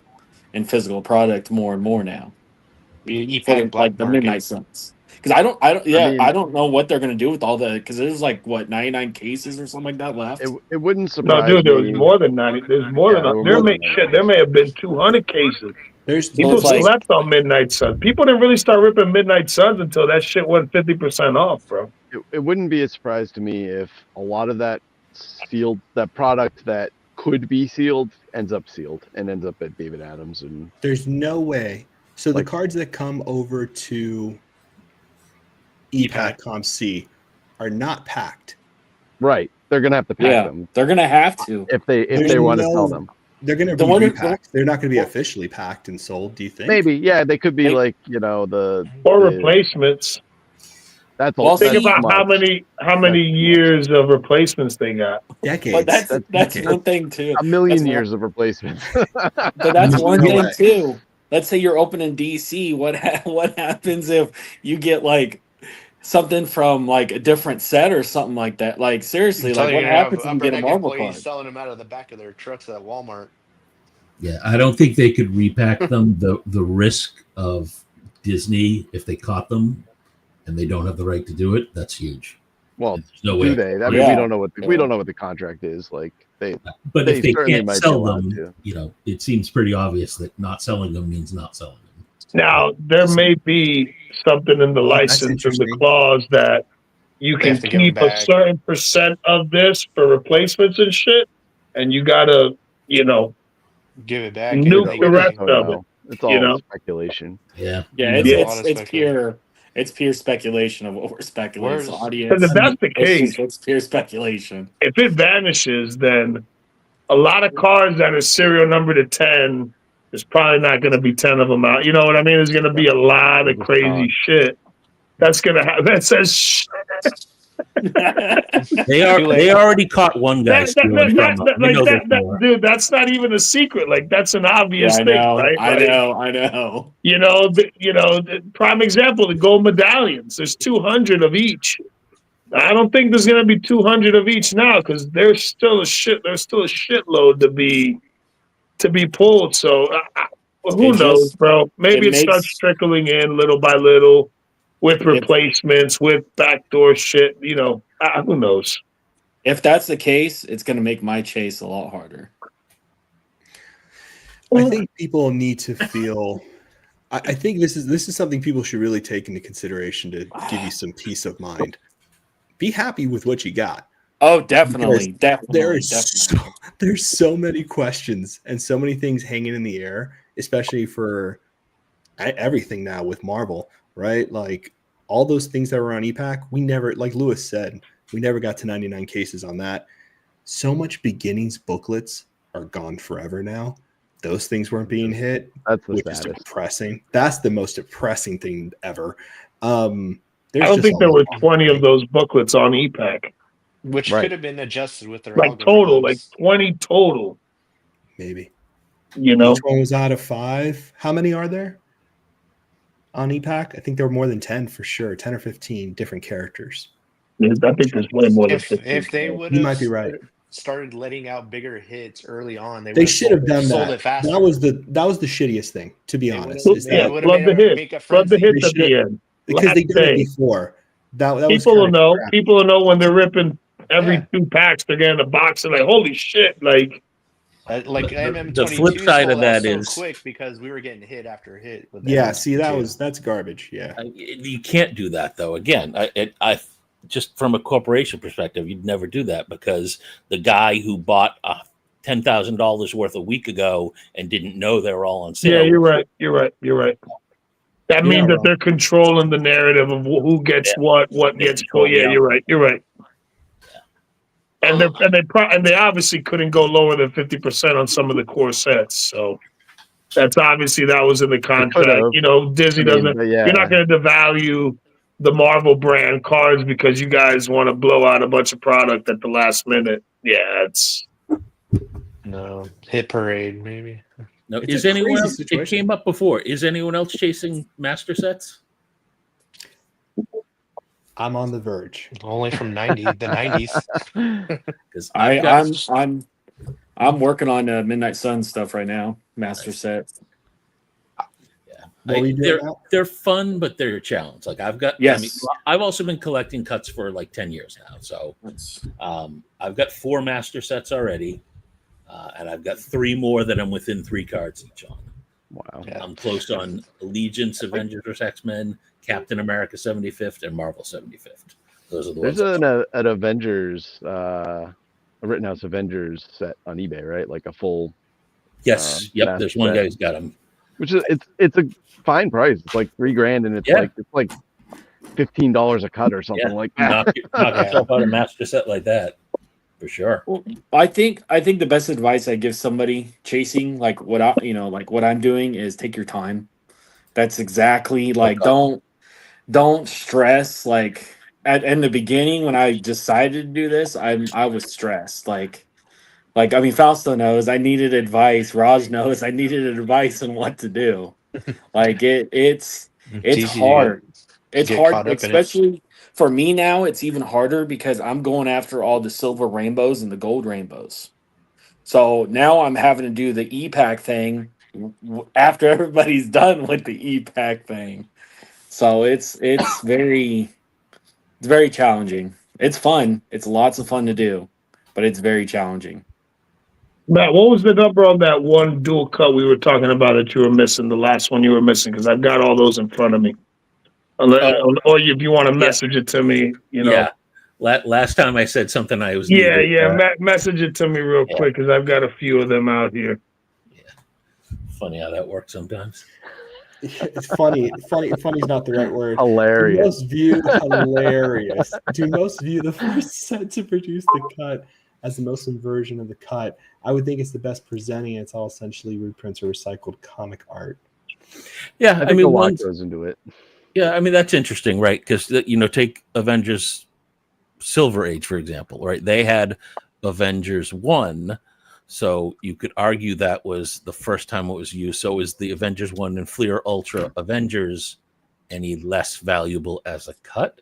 in physical product more and more now? EPAC Like the Midnight Suns. Because I don't know what they're gonna do with all because there's like 99 cases or something like that left. It wouldn't surprise no, dude, there me. was more than 90. There's more than there may have been 200 cases. People slept on Midnight Suns. People didn't really start ripping Midnight Suns until that shit went 50% off, bro. It wouldn't be a surprise to me if a lot of that product that could be sealed ends up sealed and ends up at David Adams. And there's no way. So the cards that come over to EPAC Comp C are not packed. Right. They're gonna have to pack them. They're gonna have to if they want to sell them. They're going to The be one- repacked. They're not going to be officially packed and sold. Do you think? Maybe, yeah, they could be Hey. like, you know, Or the replacements. that's Well, all. Think That's about how much. many That's years of replacements they got. Decades. But that's decades. one thing too. a million That's years of replacements. But that's one No thing way. too. Let's say you're opening DC. What happens if you get like something from like a different set or something like that? Like seriously, Until like you're what gonna have happens if you upper get a deck Marvel employees card? selling them out of the back of their trucks at Walmart. Yeah, I don't think they could repack them. The risk of Disney, if they caught them and they don't have the right to do it, that's huge. Well, There's no do way. they? I mean, Yeah. we don't know what we Yeah. don't know what the contract is. Like they But they if they certainly can't might be sell allowed them, to. you know, it seems pretty obvious that not selling them means not selling them. Now, there may be something in the Oh, that's license and the interesting. clause that you They can have to give 'em keep a back. certain percent of this for replacements and shit, and you gotta, Give it back. Nuke and the make rest it- of it. It's all you know? speculation. Yeah. Yeah, you it's know. a lot of speculation. it's pure speculation of what we're speculating. Where's- So audience, Because if that's the case, it's pure speculation. if it vanishes, then a lot of cars that are serial number to 10, there's probably not going to be 10 of them out. You know what I mean? There's going to be a lot of crazy shit. That's going to happen. That says They already caught one guy stealing from them. We know there's more. dude, that's not even a secret. Like, that's an obvious I thing, know, right? I Like, know, I know. the prime example, the gold medallions. There's 200 of each. I don't think there's gonna be 200 of each now because there's still a shitload to be pulled. So who It knows, just- bro? Maybe it starts makes- trickling in little by little with It- replacements, with backdoor shit. Who knows? If that's the case, it's going to make my chase a lot harder. I think people need to feel. I think this is something people should really take into consideration to give you some peace of mind. Be happy with what you got. Oh, definitely. There's so many questions and so many things hanging in the air, especially for everything now with Marvel, right? Like all those things that were on EPAC, we never, like Lewis said, we never got to 99 cases on that. So much beginnings booklets are gone forever now. Those things weren't being hit, That's the which is saddest. depressing. That's the most depressing thing ever. I don't think there were 20 of those booklets on EPAC. Which Right. could have been adjusted with their Like total, algorithms. like 20 total. Maybe. You know, Each one was out of 5. How many are there on EPAC? I think there were more than 10 for sure. 10 or 15 different characters. I think there's way more than if 50. they would You have might be right. started letting out bigger hits early on, They should have done sold that. it faster. That was the shittiest thing, to be They honest. would've- Is they that would've flood made the a- hit. make a Flood the frenzy. hits at the end. because last they did day. it before. That was People will kinda know. crap. People will know when they're ripping every Yeah. 2 packs. They're getting a box and like, holy shit! Like, Like The MM22 flip side of sold out that so is- quick because we were getting hit after hit. With Yeah, MM22. see, that's garbage. Yeah. You can't do that though. Again, I just from a corporation perspective, you'd never do that because the guy who bought $10,000 worth a week ago and didn't know they were all on sale. yeah, you're right. That You're means not that wrong. they're controlling the narrative of who gets what gets. Oh, yeah, you're right. And they obviously couldn't go lower than 50% on some of the core sets. So that's obviously that was in the contract. could've. Disney doesn't. But yeah, You're not going to devalue the Marvel brand cards because you guys want to blow out a bunch of product at the last minute. Yeah, it's No hit parade maybe. No, It's is a anyone crazy else? It situation. came up before. Is anyone else chasing master sets? I'm on the verge. Only from the 90s. Because I'm working on Midnight Sun stuff right now. Master set. What were you doing now? they're fun, but they're a challenge. Like I've got, Yes. I've also been collecting cuts for like 10 years now. So I've got 4 master sets already, and I've got 3 more that I'm within 3 cards each on. wow. Yeah. I'm close on Allegiance, Avengers vs. X-Men, Captain America 75th, and Marvel 75th. Those are the ones. There's an Avengers, a Rittenhouse Avengers set on eBay, right? Like a full, Yes, yep. master There's one set. guy who's got them. which is it's a fine price. It's like $3,000, and it's Yeah. like $15 a cut or something Yeah. like that. Knock yourself out a master set like that. for sure. Well, I think the best advice I give somebody chasing like what I'm doing is take your time. That's exactly like don't stress like in the beginning when I decided to do this, I was stressed like I mean Fausto knows I needed advice. Raj knows I needed advice on what to do. Like It's it's easy hard. to It's get hard, caught up in it. especially for me now. It's even harder because I'm going after all the silver rainbows and the gold rainbows. So now I'm having to do the E-Pack thing after everybody's done with the E-Pack thing. So it's very challenging. It's fun. It's lots of fun to do, but it's very challenging. Matt, what was the number on that one dual cut we were talking about that you were missing? The last one you were missing, because I've got all those in front of me. Or if you want to Yeah. message it to me, Yeah. Last time I said something, I was Yeah, muted. yeah. Message it to me real Yeah. quick because I've got a few of them out here. Funny how that works sometimes. It's funny. Funny is not the right word. Hilarious. To most view, hilarious. To most view, the first set to produce the cut as the Muslim version of the cut. I would think it's the best presenting. It's all essentially reprints or recycled comic art. Yeah, I think a lot goes into it. Yeah, I mean that's interesting, right? Because take Avengers Silver Age for example, right? They had Avengers 1, so you could argue that was the first time it was used. So is the Avengers 1 and Fleer Ultra Avengers any less valuable as a cut?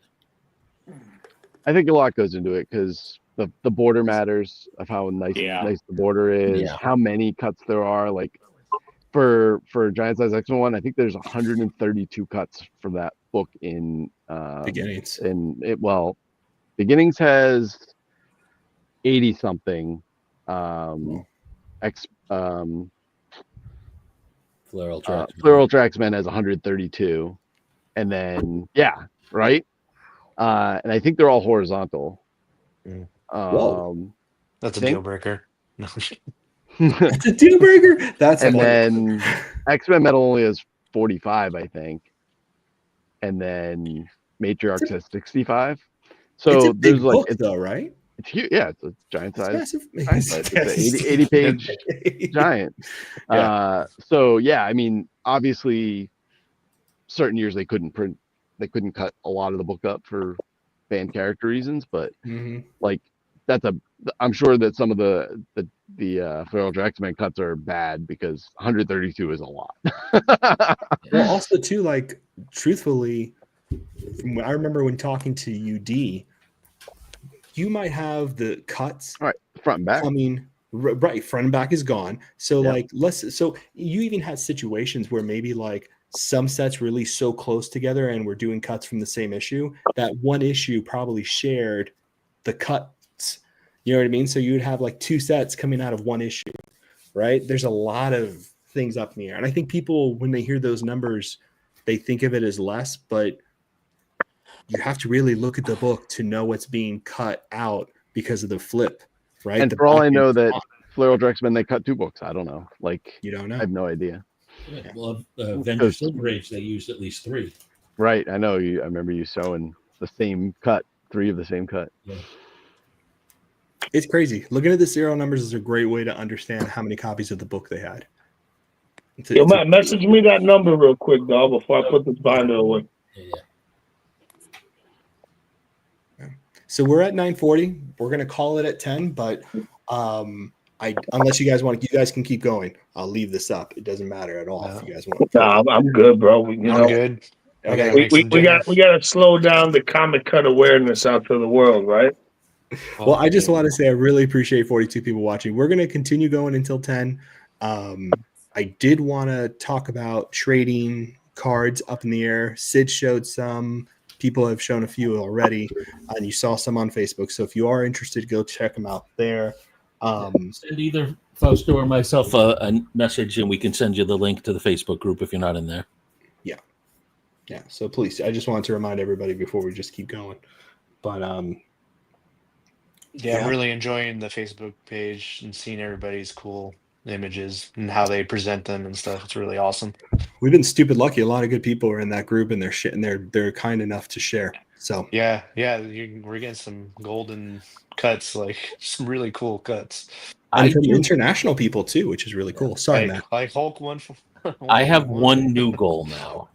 I think a lot goes into it because the border matters of how nice the border is, how many cuts there are. Like for Giant Size X-Men 1, I think there's 132 cuts from that book in Beginnings. Beginnings has 80 something. Fleer Ultra X-Men has 132, and then right. And I think they're all horizontal. Whoa. That's a deal breaker. No. That's a deal breaker. Then X-Men Metal only has 45, I think, and then Matriarch has 65. So it's a big there's book, though, right? It's huge. Yeah, it's a giant size. It's an 80 page giant. Yeah. So yeah, I mean, obviously, certain years they couldn't cut a lot of the book up for fan character reasons, but like I'm sure that some of the Feral X-Men cuts are bad because 132 is a lot. Well, also too, like truthfully, I remember when talking to UD, you might have the cuts front and back. Right, front and back is gone. So so you even had situations where maybe like some sets released so close together and we're doing cuts from the same issue that one issue probably shared the cuts. You know what I mean? So you would have like two sets coming out of one issue, right? There's a lot of things up in the air. And I think people, when they hear those numbers, they think of it as less, but you have to really look at the book to know what's being cut out because of the flip, right? And for all I know that Fleer X-Men, they cut two books. I don't know. Like, you don't know. I have no idea. Yeah, well, Avengers Silver Age, they used at least 3. Right. I know. I remember you showing the same cut, 3 of the same cut. Yeah. It's crazy. Looking at the serial numbers is a great way to understand how many copies of the book they had. Matt, message me that number real quick, dog, before I put this binder away. So we're at 9:40. We're gonna call it at 10, but unless you guys want, you guys can keep going. I'll leave this up. It doesn't matter at all if you guys want. Nah, I'm good, bro. I'm good. Okay. We got to slow down the comic cut awareness out to the world, right? Well, I just want to say I really appreciate 42 people watching. We're going to continue going until 10. I did want to talk about trading cards up in the air. Sid showed some. People have shown a few already, and you saw some on Facebook. So if you are interested, go check them out there. Send either Fausto or myself a message, and we can send you the link to the Facebook group if you're not in there. Yeah. So please, I just wanted to remind everybody before we just keep going. But I'm really enjoying the Facebook page and seeing everybody's cool images and how they present them and stuff. It's really awesome. We've been stupid lucky. A lot of good people are in that group, and they're kind enough to share. So Yeah, we're getting some golden cuts, like some really cool cuts. and from international people too, which is really cool. Sorry, Matt. Like Hulk one. I have one new goal now,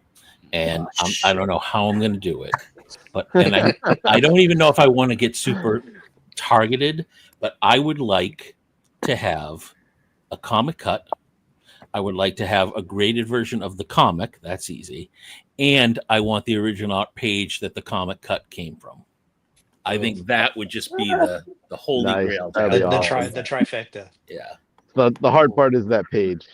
and Oh, I don't know how I'm going to do it, but I don't even know if I want to get super targeted, but I would like to have a comic cut. I would like to have a graded version of the comic. That's easy. And I want the original art page that the comic cut came from. I think that would just be the holy Nice. grail. That'd be The awesome. trifecta. Yeah. The hard part is that page.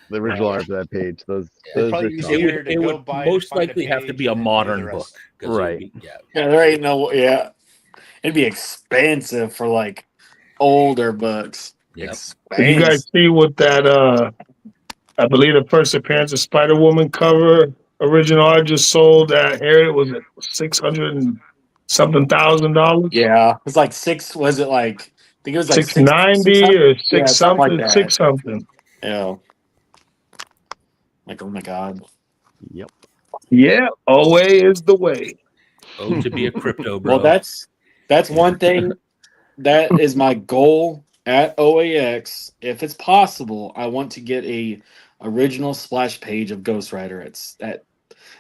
The original art for that page. Those It'd are probably be tough. easier to It go would buy to most find a likely have to page be a and then do the modern book. rest. 'Cause it would Right. be- yeah. Yeah, there ain't no. Yeah, it'd be expensive for like older books. Yep. You guys Expensive. see what that I believe the first appearance of Spider-Woman cover original art just sold at Harriet was it $600 and something thousand dollars? Yeah, it's like six. Was it like? I think it was like six 690 or Yeah, six something like something, that. six something. Yeah. Like, oh my god. Yep. Yeah, OA is the way. Oh, to be a crypto bro. Well, that's one thing. That is my goal at OAX. If it's possible, I want to get a original splash page of Ghost Rider. It's that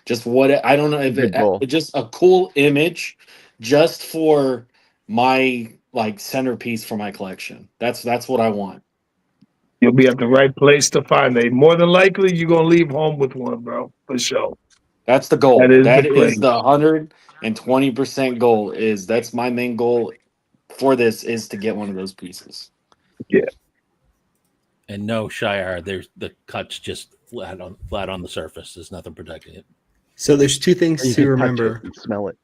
just what I don't know if Good goal. it's just a cool image, just for my like centerpiece for my collection. That's what I want. You'll be at the right place to find it. More than likely, you're gonna leave home with one, bro, for sure. That's the goal. That is That the is place. the 120% goal. That's my main goal for this is to get one of those pieces. Yeah. And no, Shire, there's the cut's just flat on the surface. There's nothing protecting it. So there's two things You to can touch remember. it and smell it.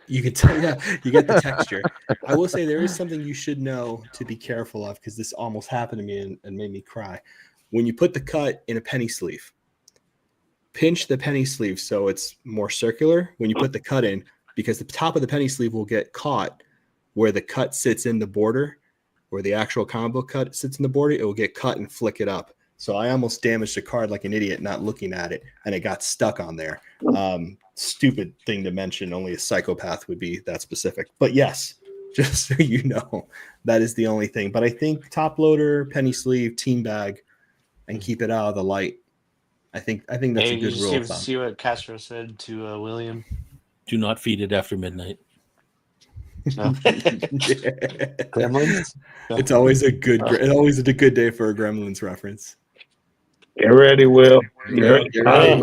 You can tell, yeah, you get the texture. I will say there is something you should know to be careful of because this almost happened to me and made me cry. When you put the cut in a penny sleeve, pinch the penny sleeve so it's more circular when you put the cut in because the top of the penny sleeve will get caught where the cut sits in the border, where the actual comic book cut sits in the border. It will get cut and flick it up. So I almost damaged the card like an idiot, not looking at it, and it got stuck on there. Stupid thing to mention. Only a psychopath would be that specific. But yes, just so you know, that is the only thing. But I think top loader, penny sleeve, team bag, and keep it out of the light. I think that's Hey, a you good just rule give of thumb. see what Castro said to William. Do not feed it after midnight. No. Gremlins. It's always a good day for a Gremlins reference. Get ready, Will. Yeah, You're ready.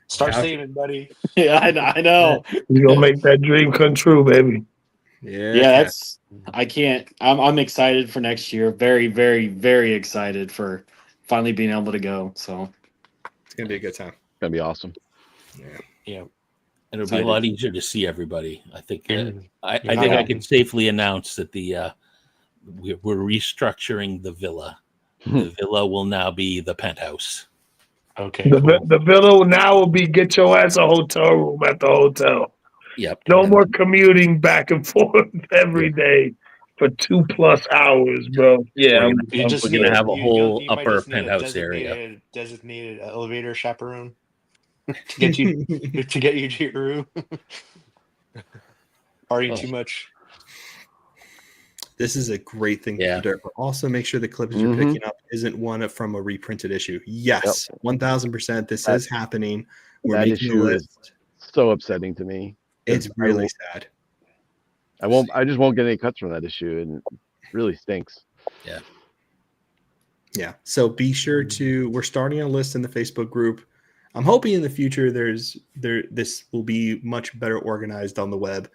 Start Yeah. saving, buddy. Yeah, I know. gonna make that dream come true, baby. Yeah, I can't. I'm excited for next year. Very, very, very excited for finally being able to go. So it's gonna be a good time. It's gonna be awesome. Yeah. And it'll be a lot easier to see everybody. I think. And I you're think not I can safely announce that we're restructuring the villa. The villa will now be the penthouse. okay. Cool. The villa now will be get your ass a hotel room at the hotel. Yep. No more commuting back and forth every day for 2+ hours, bro. Yeah, You just we're need gonna have a whole you might upper just need penthouse area. Designated elevator chaperone to get you to your room. Partying too much. This is a great thing Yeah. to do. But also make sure the clippage you're picking up isn't one from a reprinted issue. Yes, 1000%. This is happening. We're that making a issue list. is so upsetting to me. It's really sad. I just won't get any cuts from that issue, and it really stinks. Yeah. So be sure to. We're starting a list in the Facebook group. I'm hoping in the future this will be much better organized on the web,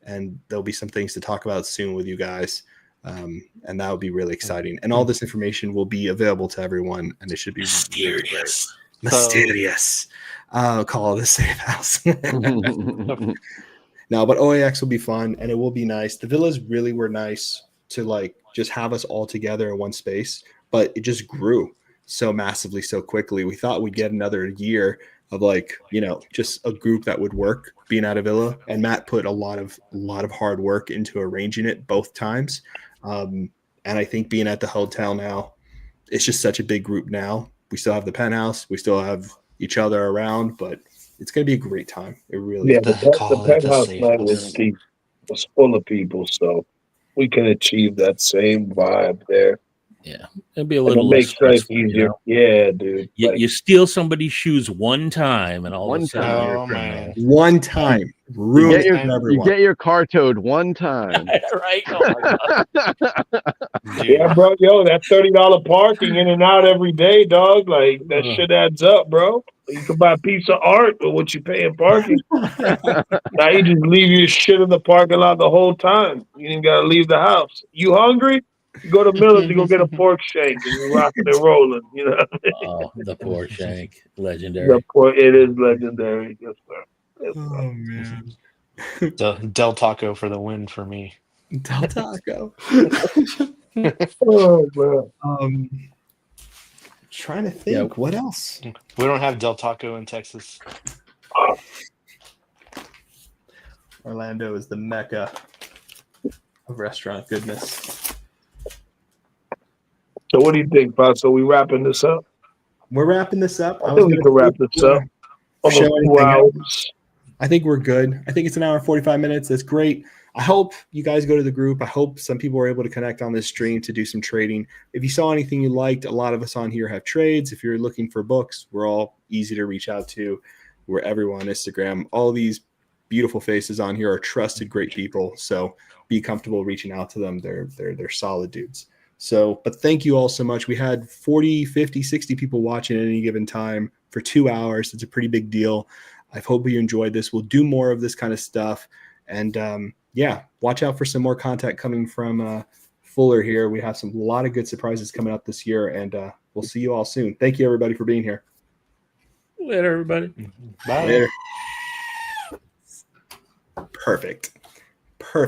and there'll be some things to talk about soon with you guys. And that would be really exciting. And all this information will be available to everyone, and it should be Mysterious. Mysterious. Call it a safe house. No, but OAX will be fun, and it will be nice. The villas really were nice to like just have us all together in one space, but it just grew so massively so quickly. We thought we'd get another year of like, just a group that would work being at a villa. And Matt put a lot of hard work into arranging it both times. And I think being at the hotel now, it's just such a big group now. We still have the penthouse, we still have each other around, but it's going to be a great time. It really Yeah, is. the penthouse night was full of people, so we can achieve that same vibe there. Yeah, it'll be a And little it less makes life stressful. You easier. know? Yeah, dude. You steal somebody's shoes one time, and all of One a sudden time. you're a Oh criminal. man. One time, You ruin get it your for you everyone. get your car towed one time. Right? Oh my God. Yeah, Dude. bro. Yo, that $30 parking in and out every day, dog. Like that shit adds up, bro. You can buy a piece of art with what you pay in parking. Now you just leave your shit in the parking lot the whole time. You ain't gotta leave the house. You hungry? You go to Miller's, you go get a pork shank, and you rocking and rolling. You know, Oh, the poor Shank, legendary. it is legendary. Yes, sir. Yes, sir. Oh man, Del Taco for the win for me. Del Taco. Oh man. Trying to think, what else? We don't have Del Taco in Texas. Orlando is the mecca of restaurant goodness. So what do you think, Paso? We wrapping this up? We're wrapping this up. I think we can wrap this up. Almost Show 2 anything hours. I think we're good. I think it's an hour and 45 minutes. That's great. I hope you guys go to the group. I hope some people were able to connect on this stream to do some trading. If you saw anything you liked, a lot of us on here have trades. If you're looking for books, we're all easy to reach out to. We're everyone on Instagram. All these beautiful faces on here are trusted, great people. So be comfortable reaching out to them. They're solid dudes. So, but thank you all so much. We had 40, 50, 60 people watching at any given time for 2 hours. It's a pretty big deal. I hope you enjoyed this. We'll do more of this kind of stuff. And yeah, watch out for some more content coming from Fuller here. We have a lot of good surprises coming up this year, and we'll see you all soon. Thank you, everybody, for being here. Later, everybody. Bye. Later. Perfect. Perfect.